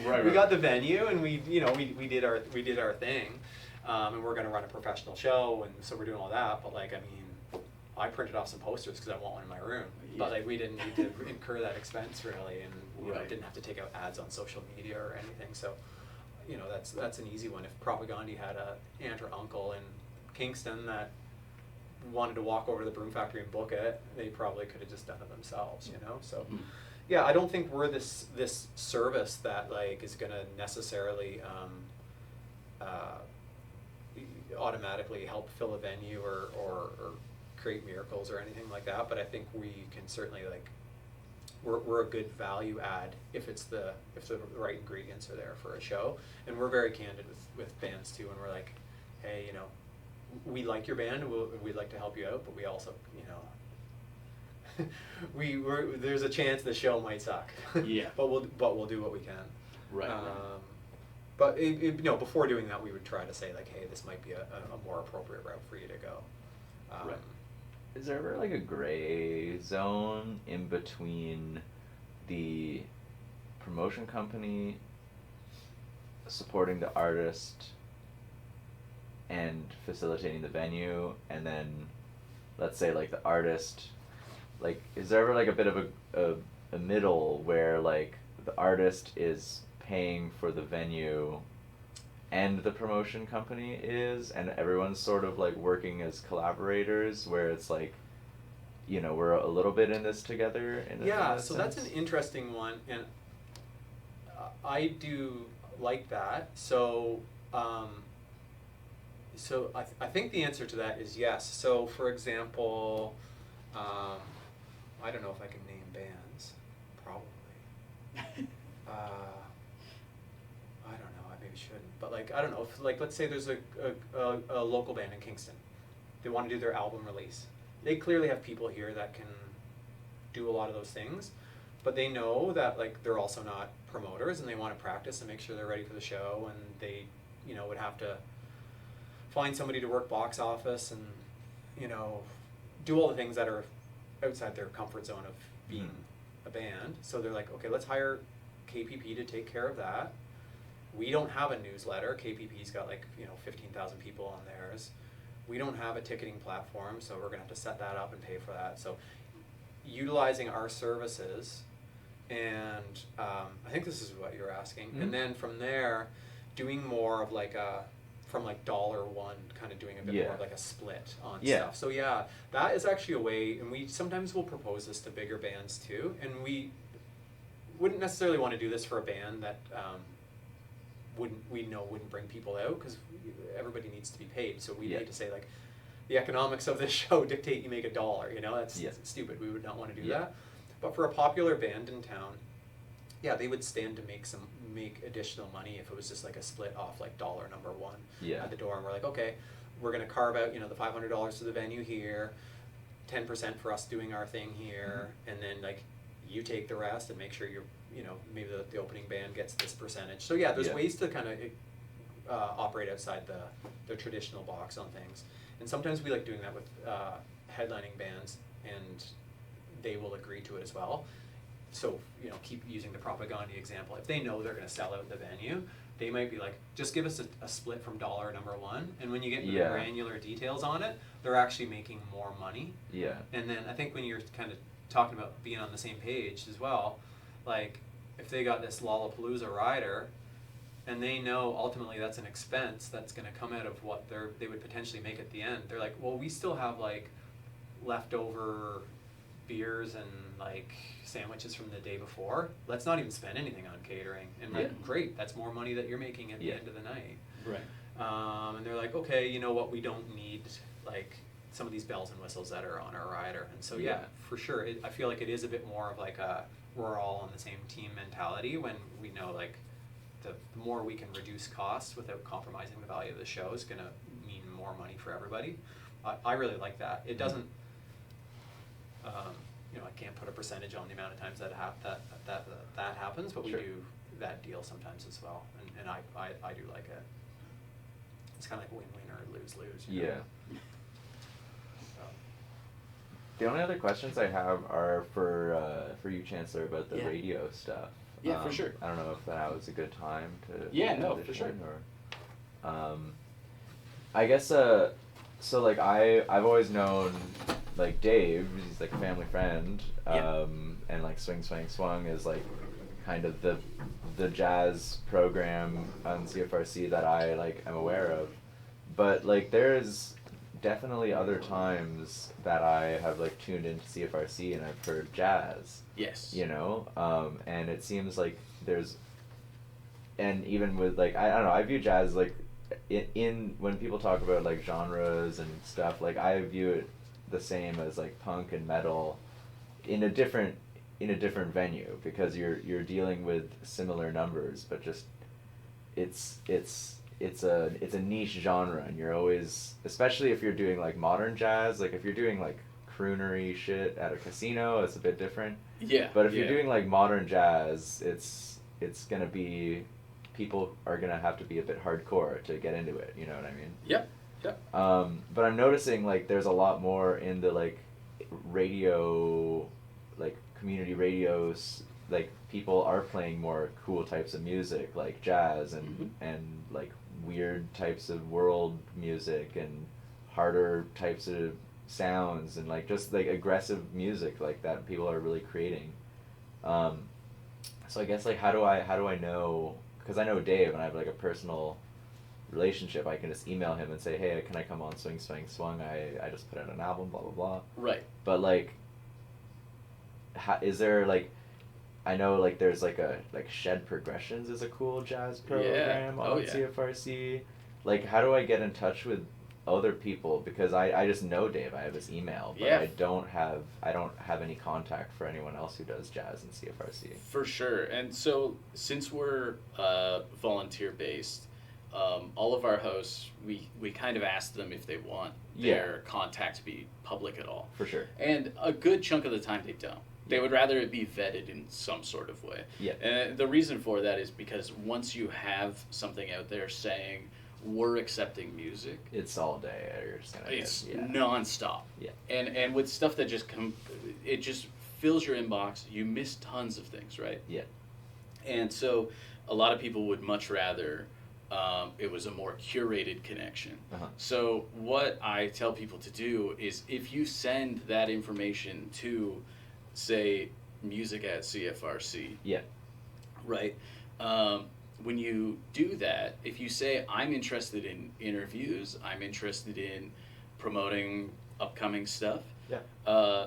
Speaker 2: Right. We got the venue, and we did our thing, and we're going to run a professional show, and so we're doing all that. But like, I mean, I printed off some posters because I want one in my room. Yeah. But like, we didn't need to incur that expense really, and you know, didn't have to take out ads on social media or anything. So, you know, that's an easy one. If Propaganda had a aunt or uncle in Kingston that wanted to walk over to the Broom Factory and book it, they probably could have just done it themselves, you know. So yeah, I don't think we're this service that like is going to necessarily automatically help fill a venue or create miracles or anything like that, but I think we can certainly like we're a good value add if the right ingredients are there for a show. And we're very candid with bands too, and we're like, hey, you know, we like your band, we'd like to help you out, but we also, you know, there's a chance the show might suck. Yeah. but we'll do what we can. Right. But you know, before doing that, we would try to say like, hey, this might be a more appropriate route for you to go.
Speaker 3: Right. Is there ever like a gray zone in between the promotion company supporting the artist and facilitating the venue, and then let's say like the artist, like is there ever like a bit of a middle where like the artist is paying for the venue and the promotion company is, and everyone's sort of like working as collaborators, where it's like, you know, we're a little bit in this together in a
Speaker 2: so that's an interesting one, and I do like that. So I think the answer to that is yes. So for example, I don't know if I can name bands, probably. I don't know, I maybe shouldn't, but like, I don't know, if like, let's say there's a local band in Kingston. They want to do their album release. They clearly have people here that can do a lot of those things, but they know that like they're also not promoters, and they want to practice and make sure they're ready for the show, and they, you know, would have to find somebody to work box office and, you know, do all the things that are outside their comfort zone of being a band. So they're like, okay, let's hire KPP to take care of that. We don't have a newsletter. KPP's got like, you know, 15,000 people on theirs. We don't have a ticketing platform, so we're gonna have to set that up and pay for that. So utilizing our services, and I think this is what you're asking, and then from there, doing more of like from like $1, kind of doing a bit more of like a split on stuff. So yeah, that is actually a way, and we sometimes will propose this to bigger bands too, and we wouldn't necessarily want to do this for a band that wouldn't bring people out, because everybody needs to be paid. So we
Speaker 3: Yeah.
Speaker 2: need to say, like, the economics of this show dictate you make $1. You know, that's
Speaker 3: Yeah.
Speaker 2: stupid. We would not want to do
Speaker 3: Yeah.
Speaker 2: that. But for a popular band in town, yeah, they would stand to make additional money if it was just like a split off, like dollar number one
Speaker 3: Yeah.
Speaker 2: at the door, and we're like, okay, we're gonna carve out, you know, the $500 to the venue here, 10% for us doing our thing here, and then like you take the rest and make sure you're, you know, maybe the opening band gets this percentage. So yeah, there's
Speaker 3: Yeah.
Speaker 2: ways to kind of operate outside the traditional box on things, and sometimes we like doing that with headlining bands, and they will agree to it as well. So, you know, keep using the Propaganda example. If they know they're going to sell out the venue, they might be like, just give us a split from dollar number one. And when you get into
Speaker 3: Yeah.
Speaker 2: the granular details on it, they're actually making more money.
Speaker 3: Yeah.
Speaker 2: And then I think when you're kind of talking about being on the same page as well, like if they got this Lollapalooza rider, and they know ultimately that's an expense that's going to come out of what they would potentially make at the end, they're like, well, we still have like leftover beers and like sandwiches from the day before. Let's not even spend anything on catering. And like,
Speaker 3: Yeah.
Speaker 2: great, that's more money that you're making at the
Speaker 3: Yeah.
Speaker 2: end of the night.
Speaker 1: Right.
Speaker 2: And they're like, okay, you know what, we don't need like some of these bells and whistles that are on our rider. And so yeah,
Speaker 3: Yeah.
Speaker 2: for sure, I feel like it is a bit more of like a we're all on the same team mentality, when we know like the more we can reduce costs without compromising the value of the show is going to mean more money for everybody. I really like that. It doesn't, you know, I can't put a percentage on the amount of times that happens, but
Speaker 3: Sure.
Speaker 2: we do that deal sometimes as well, and I do like it. It's kind of like win-win or lose-lose. You know?
Speaker 3: Yeah.
Speaker 2: So.
Speaker 3: The only other questions I have are for you, Chancellor, about the
Speaker 1: Yeah.
Speaker 3: radio stuff.
Speaker 1: Yeah, for sure.
Speaker 3: I don't know if that was a good time to.
Speaker 1: Yeah, no, for
Speaker 3: transition,
Speaker 1: sure.
Speaker 3: Or, I guess so like I've always known like Dave. He's like a family friend.
Speaker 1: Yeah.
Speaker 3: And like Swing Swang Swung is like kind of the jazz program on CFRC that I like am aware of. But like there's definitely other times that I have like tuned into CFRC and I've heard jazz.
Speaker 1: Yes.
Speaker 3: You know, and it seems like there's, and even with like I don't know, I view jazz like in when people talk about like genres and stuff, like I view it the same as like punk and metal in a different venue, because you're dealing with similar numbers, but just it's a niche genre, and you're always, especially if you're doing like modern jazz, like if you're doing like croonery shit at a casino, it's a bit different.
Speaker 1: Yeah.
Speaker 3: But if
Speaker 1: yeah.
Speaker 3: you're doing like modern jazz, it's gonna be, people are gonna have to be a bit hardcore to get into it, you know what I mean?
Speaker 1: Yep. Yep.
Speaker 3: But I'm noticing like there's a lot more in the like radio, like community radios, like people are playing more cool types of music, like jazz and and like weird types of world music and harder types of sounds, and like just like aggressive music like that people are really creating. So I guess like how do I know, because I know Dave and I have like a personal relationship, I can just email him and say, hey, can I come on Swing Swang Swung, I just put out an album, blah blah blah.
Speaker 1: Right.
Speaker 3: But like is there like, I know like there's like Shed Progressions is a cool jazz program on CFRC. Like how do I get in touch with other people, because I just know Dave, I have his email, but I don't have any contact for anyone else who does jazz in CFRC.
Speaker 1: For sure. And so since we're volunteer based, all of our hosts, we kind of ask them if they want their contact to be public at all.
Speaker 3: For sure.
Speaker 1: And a good chunk of the time they don't. They would rather it be vetted in some sort of way.
Speaker 3: Yeah.
Speaker 1: And the reason for that is because once you have something out there saying, we're accepting music,
Speaker 3: it's all day. You're just gonna
Speaker 1: it's nonstop.
Speaker 3: Yeah.
Speaker 1: And with stuff that just it just fills your inbox. You miss tons of things, right?
Speaker 3: Yeah.
Speaker 1: And so a lot of people would much rather it was a more curated connection.
Speaker 3: Uh-huh.
Speaker 1: So what I tell people to do is, if you send that information to, say, music at CFRC, right? When you do that, if you say, I'm interested in interviews, I'm interested in promoting upcoming stuff,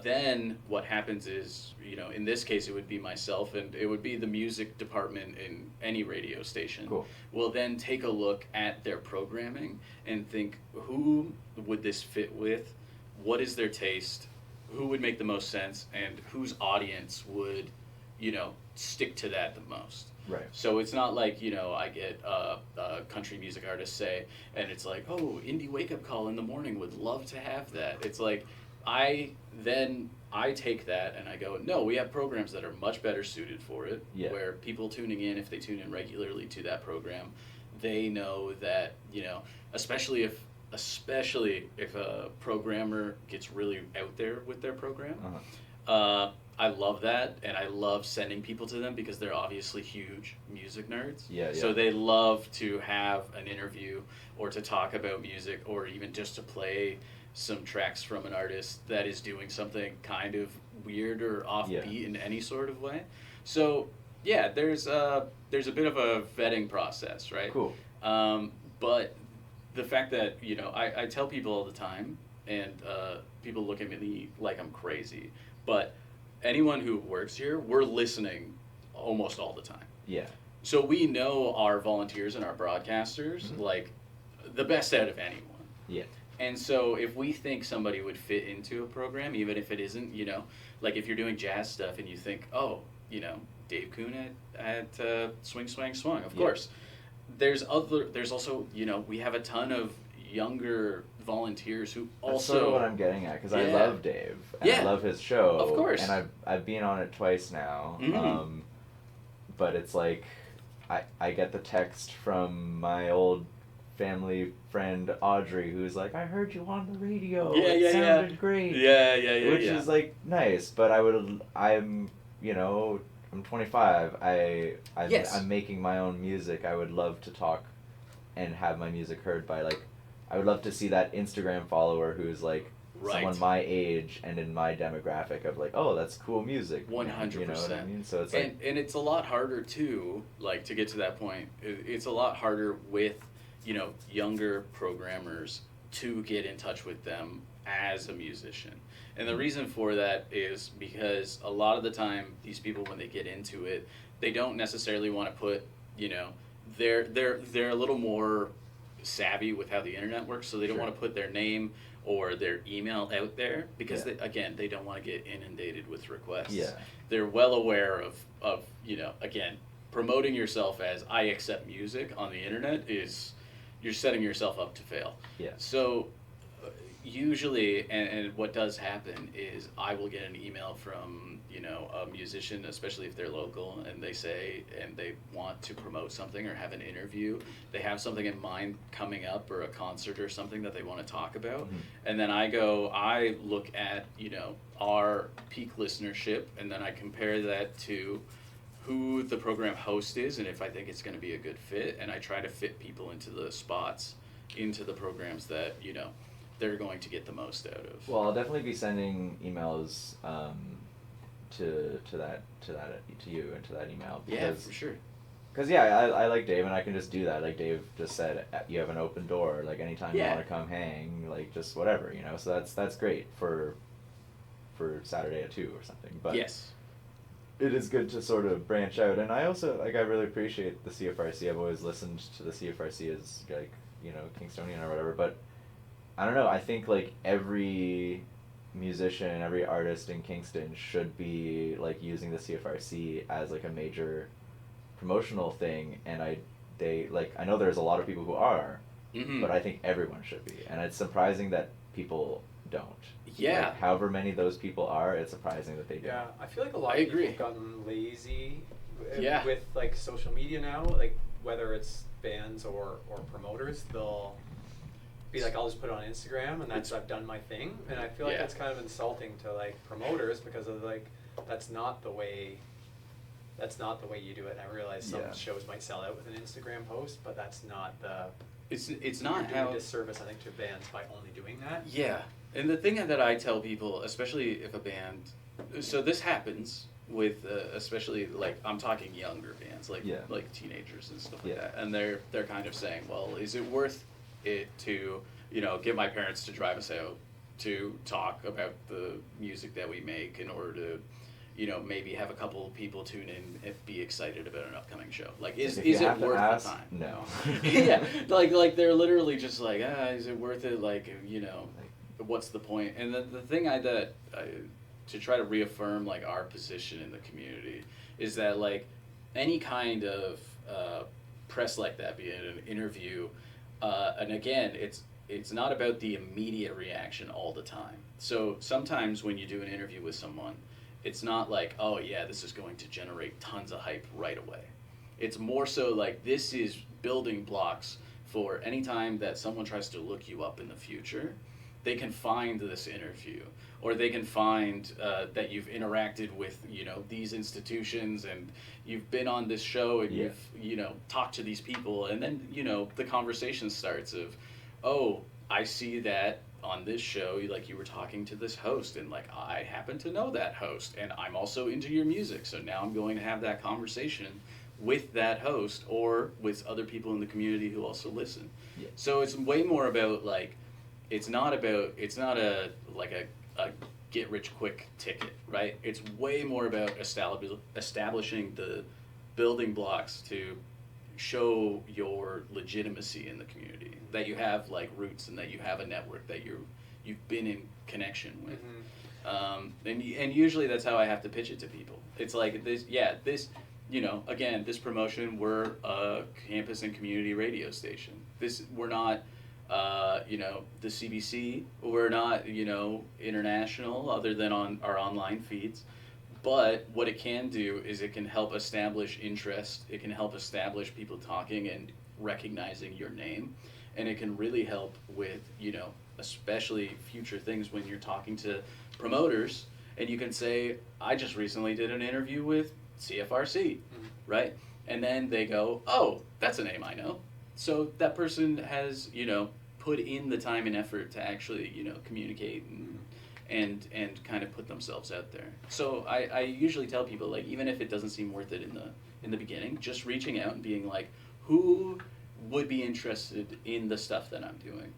Speaker 1: Then what happens is, you know, in this case it would be myself, and it would be the music department in any radio station.
Speaker 3: Cool.
Speaker 1: Will then take a look at their programming and think, who would this fit with? What is their taste? Who would make the most sense? And whose audience would, you know, stick to that the most?
Speaker 3: Right.
Speaker 1: So it's not like, you know, I get a country music artist say, and it's like, oh, Indie Wake Up Call in the morning would love to have that. It's like, I take that and I go, no, we have programs that are much better suited for it, where people tuning in, if they tune in regularly to that program, they know that, you know, especially if a programmer gets really out there with their program. I love that, and I love sending people to them because they're obviously huge music nerds. So they love to have an interview or to talk about music, or even just to play some tracks from an artist that is doing something kind of weird or offbeat in any sort of way. So yeah, there's a bit of a vetting process, right?
Speaker 3: Cool.
Speaker 1: But the fact that, you know, I tell people all the time, and people look at me like I'm crazy, but anyone who works here, we're listening almost all the time. So we know our volunteers and our broadcasters like the best out of anyone. And so if we think somebody would fit into a program, even if it isn't, you know, like if you're doing jazz stuff and you think, oh, you know, Dave Kuhn at Swing Swang Swung, of course. There's also, you know, we have a ton of younger volunteers who also...
Speaker 3: That's sort of what I'm getting at, because I love Dave, and I love his show.
Speaker 1: Of course.
Speaker 3: And I've been on it twice now. But it's like, I get the text from my old family friend Audrey, who's like, I heard you on the radio. It sounded great. Which is like nice, but I'm you know, I'm 25. I'm making my own music. I would love to talk and have my music heard by, like, I would love to see that Instagram follower who's like someone my age and in my demographic of like, oh, that's cool music.
Speaker 1: 100%.
Speaker 3: You know what I mean? So it's
Speaker 1: and it's a lot harder too, like, to get to that point. It's a lot harder with, you know, younger programmers to get in touch with them as a musician. And the reason for that is because a lot of the time these people, when they get into it, they don't necessarily want to put, you know, they're a little more savvy with how the internet works, so they don't want to put their name or their email out there because they don't want to get inundated with requests. They're well aware of, you know, again, promoting yourself as I accept music on the internet is, you're setting yourself up to fail. So usually, and what does happen is I will get an email from, you know, a musician, especially if they're local, and they say, and they want to promote something or have an interview. They have something in mind coming up, or a concert or something that they want to talk about. And then I look at, you know, our peak listenership, and then I compare that to who the program host is and if I think it's going to be a good fit, and I try to fit people into the spots, into the programs that, you know, they're going to get the most out of.
Speaker 3: Well, I'll definitely be sending emails to you and to that email. Because,
Speaker 1: for sure.
Speaker 3: Because I like Dave, and I can just do that. Like Dave just said, you have an open door. Like anytime you want to come hang, like just whatever, you know. So that's great for Saturday at 2 or something. But it is good to sort of branch out, and I also I really appreciate the CFRC. I've always listened to the CFRC as, like, you know, Kingstonian or whatever, but I don't know, I think like every musician, every artist in Kingston should be like using the CFRC as like a major promotional thing, and I know there's a lot of people who are, but I think everyone should be, and it's surprising that people don't. Like, however many those people are, it's surprising that they don't.
Speaker 2: Yeah, I feel like a lot of people have gotten lazy with like social media now, like whether it's bands or promoters, they'll be like, I'll just put it on Instagram and I've done my thing, and I feel like that's kind of insulting to like promoters, because of like that's not the way you do it. And I realize some shows might sell out with an Instagram post, but that's not the
Speaker 1: it's not
Speaker 2: doing
Speaker 1: how
Speaker 2: a disservice, I think, to bands by only doing that.
Speaker 1: And the thing that I tell people, especially if a band, so this happens with especially, like, I'm talking younger bands, like teenagers and stuff like that, and they're kind of saying, well, is it worth it to, you know, get my parents to drive us out to talk about the music that we make in order to, maybe have a couple of people tune in and be excited about an upcoming show. Like, is it worth the time?
Speaker 3: No.
Speaker 1: Yeah, like they're literally just like, is it worth it? Like, what's the point? And the thing to try to reaffirm like our position in the community is that like any kind of press like that, be it an interview, and again, it's not about the immediate reaction all the time. So sometimes when you do an interview with someone, it's not like, oh yeah, this is going to generate tons of hype right away. It's more so like this is building blocks for any time that someone tries to look you up in the future, they can find this interview, or they can find that you've interacted with, these institutions, and you've been on this show, and you've, talked to these people, and then, the conversation starts of, oh, I see that on this show, like you were talking to this host, and like I happen to know that host, and I'm also into your music, so now I'm going to have that conversation with that host or with other people in the community who also listen. Yeah. So it's way more about like, it's not a get rich quick ticket, right? It's way more about establishing the building blocks to show your legitimacy in the community, that you have like roots and that you have a network that you've been in connection with. Mm-hmm. And usually that's how I have to pitch it to people. It's like this, again, this promotion, we're a campus and community radio station. We're not the CBC, we're not, international other than on our online feeds. But what it can do is it can help establish interest, it can help establish people talking and recognizing your name, and it can really help with, especially future things when you're talking to promoters, and you can say, I just recently did an interview with CFRC, right? And then they go, oh, that's a name I know. So that person has, put in the time and effort to actually, communicate and kind of put themselves out there. So I usually tell people, like, even if it doesn't seem worth it in the beginning, just reaching out and being like, who would be interested in the stuff that I'm doing?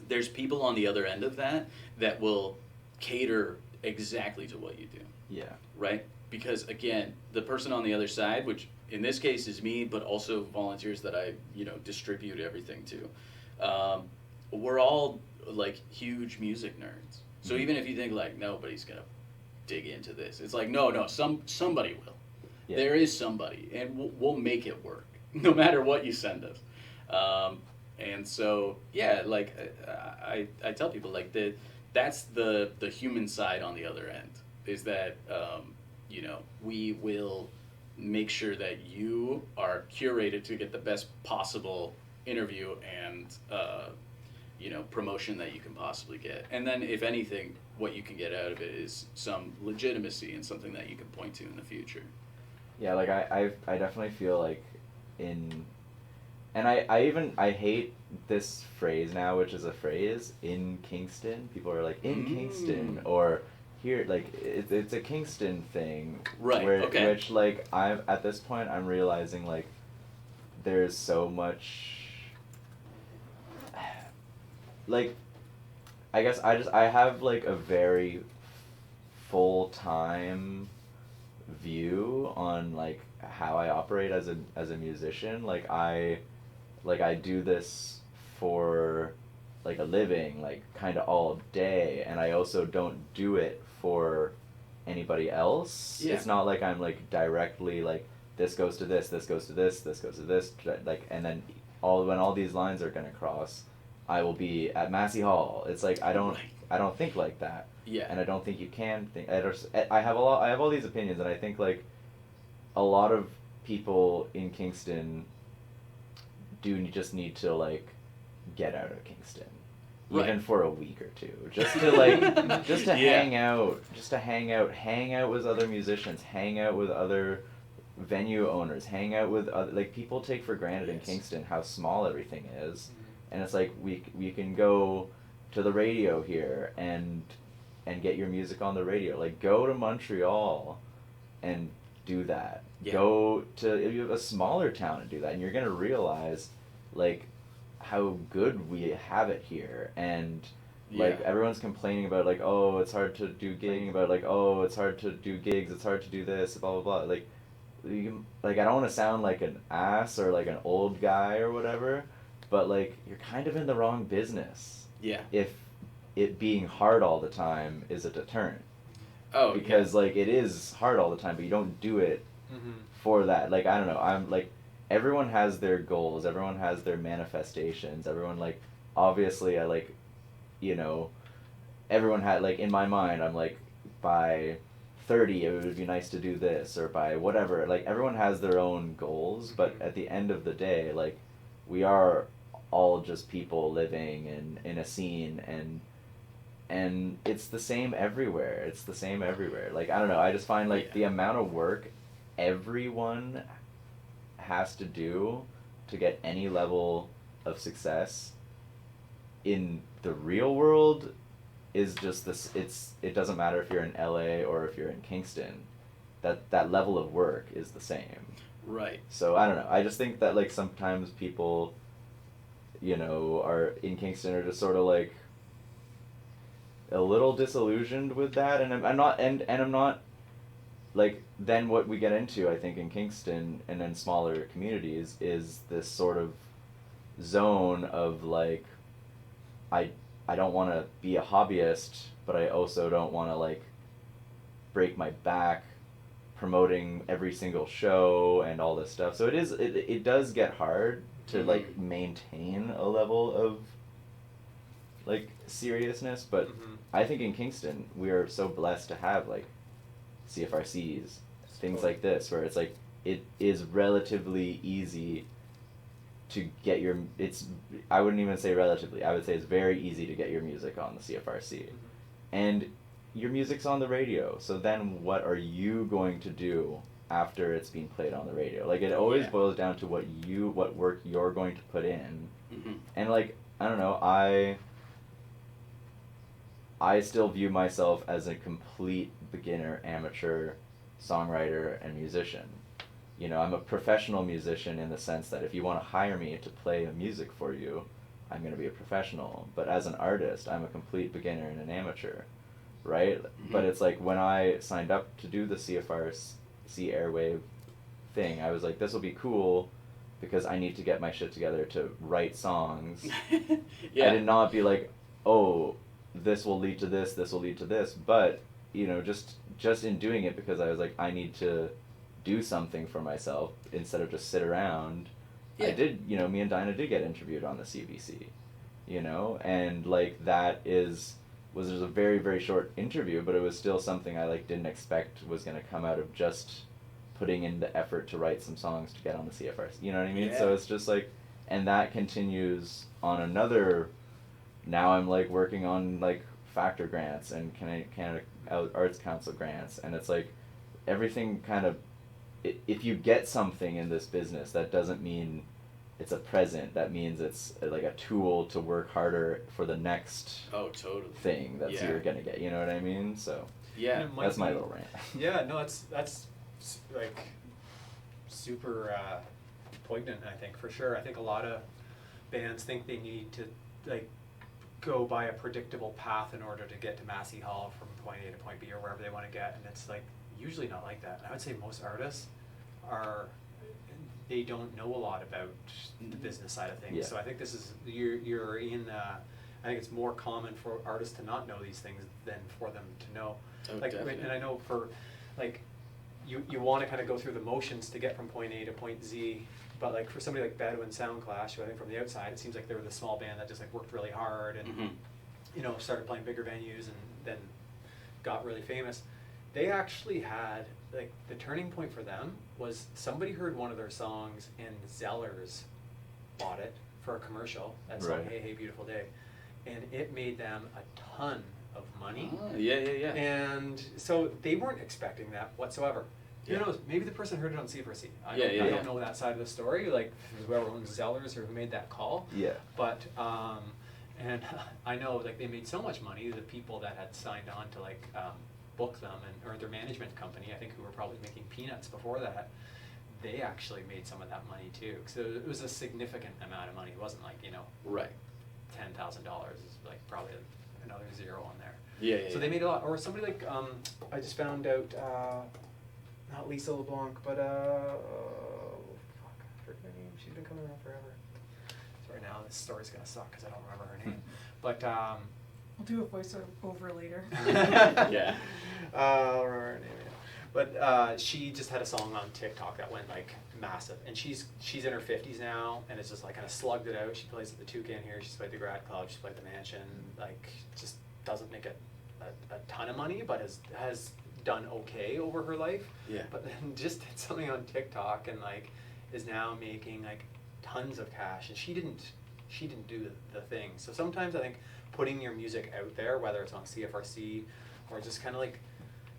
Speaker 1: There's people on the other end of that will cater exactly to what you do. Yeah. Right? Because again, the person on the other side, which in this case is me, but also volunteers that I, distribute everything to, we're all like huge music nerds. So even if you think like nobody's gonna dig into this, it's like no, somebody will. Yeah. There is somebody, and we'll make it work, no matter what you send us. And so like I tell people like that's the human side on the other end, is that we will make sure that you are curated to get the best possible interview and promotion that you can possibly get. And then if anything, what you can get out of it is some legitimacy and something that you can point to in the future.
Speaker 3: Yeah, like I definitely feel like I hate this phrase now, which is a phrase, in Kingston. People are like, in Kingston, or here, like it's a Kingston thing,
Speaker 1: right?
Speaker 3: Which like at this point I'm realizing like there's so much, like I guess I have like a very full-time view on like how I operate as a musician. Like I do this for like a living, like kind of all day, and I also don't do it for anybody else. Yeah. It's not like I'm like directly like this goes to this, this goes to this, this goes to this, like, and then when all these lines are gonna cross, I will be at Massey Hall. It's like I don't think like that. Yeah. And I don't think you can think. I have all these opinions, and I think like a lot of people in Kingston do just need to like get out of Kingston. Right. Even for a week or two, just to like, hang out, hang out with other musicians, hang out with other venue owners, hang out with other, like, people take for granted in Kingston how small everything is, mm-hmm. and it's like we can go to the radio here and get your music on the radio. Like, go to Montreal and do that. Yeah. Go to a smaller town and do that, and you're gonna realize like how good we have it here, and Like,
Speaker 1: Yeah.
Speaker 3: everyone's complaining about, like, oh, it's hard to do gigs, about, like, oh, it's hard to do gigs, it's hard to do this, blah, blah, blah. Like, I don't want to sound like an ass or, like, an old guy or whatever, but, like, you're kind of in the wrong business.
Speaker 1: Yeah.
Speaker 3: If it being hard all the time is a deterrent.
Speaker 1: Oh,
Speaker 3: because,
Speaker 1: yeah.
Speaker 3: like, it is hard all the time, but you don't do it for that. Like, I don't know, I'm, like, everyone has their goals, everyone has their manifestations, everyone, like, obviously, I, like, you know, everyone had, like, in my mind, I'm like, by 30 it would be nice to do this, or by whatever. Like, everyone has their own goals, but at the end of the day, like, we are all just people living in a scene, and it's the same everywhere. It's the same everywhere. Like, I don't know, I just find, like, the amount of work everyone has to do to get any level of success in the real world is just this. It doesn't matter if you're in LA or if you're in Kingston, that level of work is the same.
Speaker 1: Right.
Speaker 3: So I don't know, I just think that, like, sometimes people, you know, are in Kingston are just sort of, like, a little disillusioned with that, and I'm not, like, then what we get into, I think, in Kingston and in smaller communities is this sort of zone of, like, I don't want to be a hobbyist, but I also don't want to, like, break my back promoting every single show and all this stuff. So it does get hard to, like, maintain a level of, like, seriousness, but I think in Kingston we are so blessed to have, like, CFRCs, things like this, where it's like, it is relatively easy to get your, I wouldn't even say relatively, I would say it's very easy to get your music on the CFRC. And your music's on the radio, so then what are you going to do after it's being played on the radio? Like, it always boils down to what work you're going to put in. And, like, I don't know, I still view myself as a complete beginner, amateur songwriter and musician. You know, I'm a professional musician in the sense that if you want to hire me to play music for you, I'm going to be a professional. But as an artist, I'm a complete beginner and an amateur, right? But it's like, when I signed up to do the CFRC Airwave thing, I was like, this will be cool because I need to get my shit together to write songs. I did not be like, oh, this will lead to this, this will lead to this, but, you know, just in doing it because I was like, I need to do something for myself instead of just sit around. I did, you know, me and Dinah did get interviewed on the CBC, you know, and, like, was just a very, very short interview, but it was still something I, like, didn't expect was going to come out of just putting in the effort to write some songs to get on the CFRC, you know what I mean? So it's just, like, and that continues on another. Now I'm, like, working on, like, factor grants and Canada Arts Council grants, and it's like, everything kind of, if you get something in this business, that doesn't mean it's a present. That means it's, like, a tool to work harder for the next thing that you're gonna get. You know what I mean? So that's my little rant.
Speaker 2: Yeah, no, that's like super poignant. I think for sure. I think a lot of bands think they need to, like, go by a predictable path in order to get to Massey Hall from point A to point B or wherever they want to get, and it's, like, usually not like that. And I would say most artists they don't know a lot about the business side of things. So I think this is, you're in, I think it's more common for artists to not know these things than for them to know. Like, definitely. And I know for, like, you want to kind of go through the motions to get from point A to point Z, but, like, for somebody like Bedouin Soundclash, who I think from the outside it seems like they were the small band that just, like, worked really hard and you know, started playing bigger venues and then got really famous. They actually had, like, the turning point for them was somebody heard one of their songs and Zellers bought it for a commercial, that song, Hey Hey Beautiful Day, and it made them a ton of money. And so they weren't expecting that whatsoever. Who knows? Maybe the person heard it on CFRC. I don't know that side of the story, like whoever owns Zellers or who made that call. But and I know, like, they made so much money, the people that had signed on to, like, book them, or their management company, I think, who were probably making peanuts before that, they actually made some of that money too. So it was a significant amount of money. It wasn't like, you know, $10,000 is, like, probably another 0 on there.
Speaker 1: Yeah.
Speaker 2: So they made a lot, or somebody like I just found out, not Lisa LeBlanc, but fuck, I forget her name. She's been coming around forever. So right now this story's gonna suck because I don't remember her name. But
Speaker 5: We'll do a voiceover later.
Speaker 1: Yeah.
Speaker 2: I'll remember her name. Yeah. But she just had a song on TikTok that went like massive, and she's in her 50s now, and it's just like kind of slugged it out. She plays at the Toucan here. She's played the Grad Club. She's played the Mansion. Like, just doesn't make a ton of money, but has done okay over her life.
Speaker 1: Yeah.
Speaker 2: But then just did something on TikTok and like is now making like tons of cash, and she didn't do the thing. So sometimes I think putting your music out there, whether it's on CFRC or just kind of like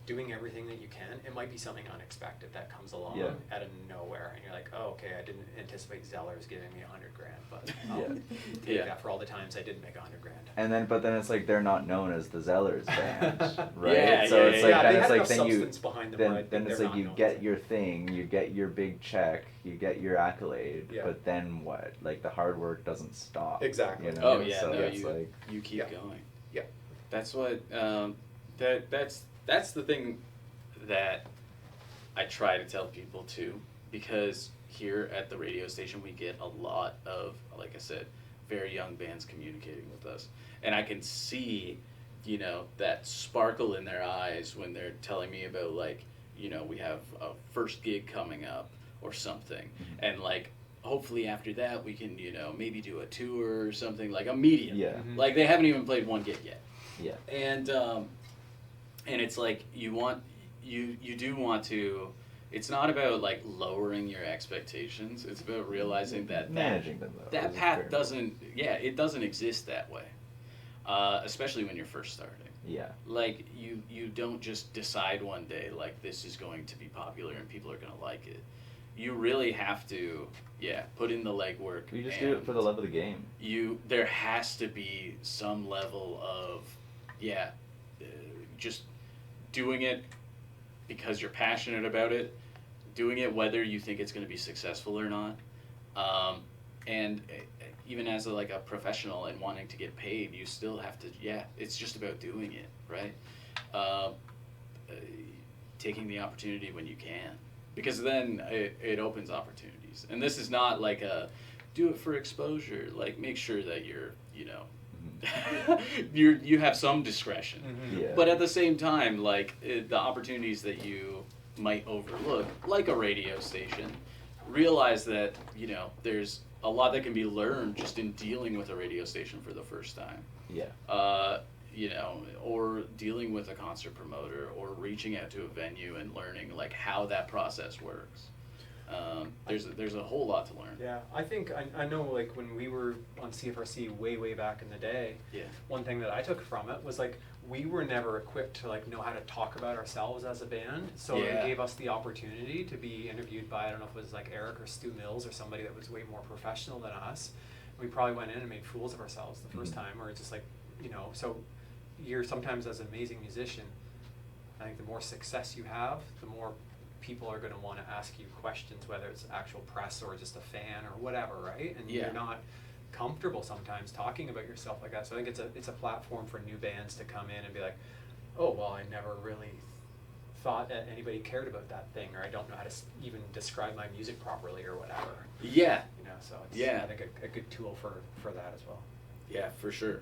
Speaker 2: doing everything that you can, it might be something unexpected that comes along out of nowhere, and you're like, oh, okay, I didn't anticipate Zeller's giving me $100,000, but I'll take that for all the times I didn't make $100,000.
Speaker 3: And then, but then it's like they're not known as the Zellers band, right?
Speaker 1: Yeah,
Speaker 3: so it's like then
Speaker 2: they
Speaker 3: it's
Speaker 2: had
Speaker 3: like
Speaker 2: enough
Speaker 3: then you
Speaker 2: substance behind them,
Speaker 3: then it's like you get your thing, you get your big check, you get your accolade, but then what? Like the hard work doesn't stop.
Speaker 2: Exactly.
Speaker 3: You know?
Speaker 1: Oh yeah,
Speaker 3: so
Speaker 1: no,
Speaker 3: it's like,
Speaker 1: you keep going.
Speaker 2: Yeah.
Speaker 1: That's what that's the thing that I try to tell people too, because here at the radio station we get a lot of, like I said, very young bands communicating with us, and I can see, you know, that sparkle in their eyes when they're telling me about, like, you know, we have a first gig coming up or something, and like hopefully after that we can, you know, maybe do a tour or something, like immediately.
Speaker 3: Yeah.
Speaker 1: Like they haven't even played one gig yet.
Speaker 3: Yeah.
Speaker 1: And it's like you do want to. It's not about like lowering your expectations. It's about realizing that
Speaker 3: managing them though.
Speaker 1: That path doesn't. Yeah, it doesn't exist that way. Especially when you're first starting.
Speaker 3: Yeah.
Speaker 1: Like you don't just decide one day like this is going to be popular and people are going to like it. You really have to, put in the legwork.
Speaker 3: You just do it for the love of the game.
Speaker 1: There has to be some level of, just doing it because you're passionate about it, doing it whether you think it's going to be successful or not, and even as a professional and wanting to get paid, you still have to. It's just about doing it, right? Taking the opportunity when you can, because then it opens opportunities. And this is not like a do it for exposure. Like, make sure that you're, you have some discretion.
Speaker 2: Mm-hmm.
Speaker 3: Yeah.
Speaker 1: But at the same time, like the opportunities that you might overlook, like a radio station, realize that, there's a lot that can be learned just in dealing with a radio station for the first time.
Speaker 3: Yeah.
Speaker 1: Or dealing with a concert promoter, or reaching out to a venue and learning like how that process works. There's a whole lot to learn.
Speaker 2: Yeah, I think I know, like when we were on CFRC way back in the day, one thing that I took from it was like we were never equipped to like know how to talk about ourselves as a band, so it gave us the opportunity to be interviewed by, I don't know if it was like Eric or Stu Mills or somebody that was way more professional than us. We probably went in and made fools of ourselves the first time, or just like, so you're sometimes, as an amazing musician, I think the more success you have, the more people are going to want to ask you questions, whether it's actual press or just a fan or whatever, right? And you're not comfortable sometimes talking about yourself like that. So I think it's a platform for new bands to come in and be like, oh, well, I never really thought that anybody cared about that thing, or I don't know how to even describe my music properly or whatever.
Speaker 1: Yeah.
Speaker 2: So it's I think a good tool for that as well.
Speaker 1: Yeah, for sure.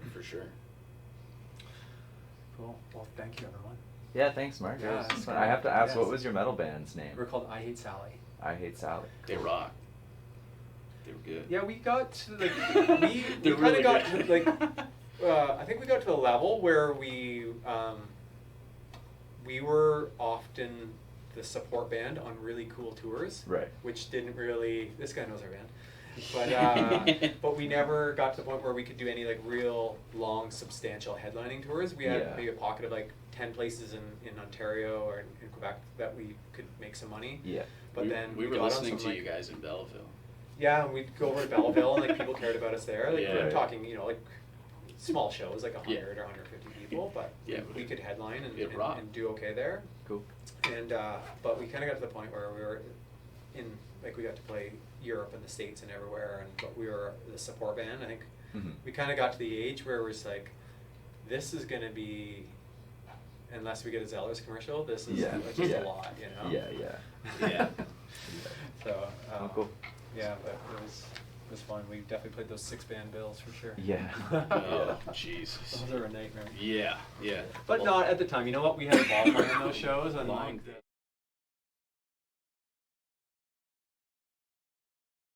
Speaker 2: Cool. Well, thank you, everyone.
Speaker 3: Yeah, thanks, Mark.
Speaker 2: Yeah,
Speaker 3: It was
Speaker 2: it's
Speaker 3: fun.
Speaker 2: fun.
Speaker 3: I have to ask,
Speaker 2: Yes.
Speaker 3: what was your metal band's name?
Speaker 2: We're called I Hate Sally.
Speaker 3: I Hate Sally.
Speaker 1: They rock. They were good.
Speaker 2: Yeah, we got to we
Speaker 1: They're
Speaker 2: kind
Speaker 1: really
Speaker 2: of got
Speaker 1: good.
Speaker 2: to like I think we got to a level where we were often the support band on really cool tours,
Speaker 3: Right.
Speaker 2: which didn't really. This guy knows our band. But we never got to the point where we could do any like real long, substantial headlining tours. We had maybe a pocket of like 10 places in Ontario or in Quebec that we could make some money.
Speaker 3: Yeah.
Speaker 2: But then
Speaker 1: we were
Speaker 2: got on
Speaker 1: listening
Speaker 2: some,
Speaker 1: to you guys in Belleville.
Speaker 2: Yeah, and we'd go over to Belleville and like people cared about us there. Like
Speaker 1: Yeah.
Speaker 2: we're talking, like small shows, like 100 or 150 people, but we could headline and do okay there.
Speaker 3: Cool.
Speaker 2: And but we kind of got to the point where we were in, like, we got to play Europe and the States and everywhere, but we were the support band. I think we kind of got to the age where it was like this is going to be, unless we get a Zellers commercial, this is
Speaker 3: Yeah.
Speaker 2: like, a lot, you know?
Speaker 1: Yeah.
Speaker 2: So,
Speaker 3: Oh, cool.
Speaker 2: yeah, but it was fun. We definitely played those 6-band bills for sure.
Speaker 3: Yeah.
Speaker 1: Oh, Jesus.
Speaker 2: Those are a nightmare.
Speaker 1: Yeah.
Speaker 2: But not at the time. You know what? We had a ball playing those shows, and
Speaker 1: Long
Speaker 2: like,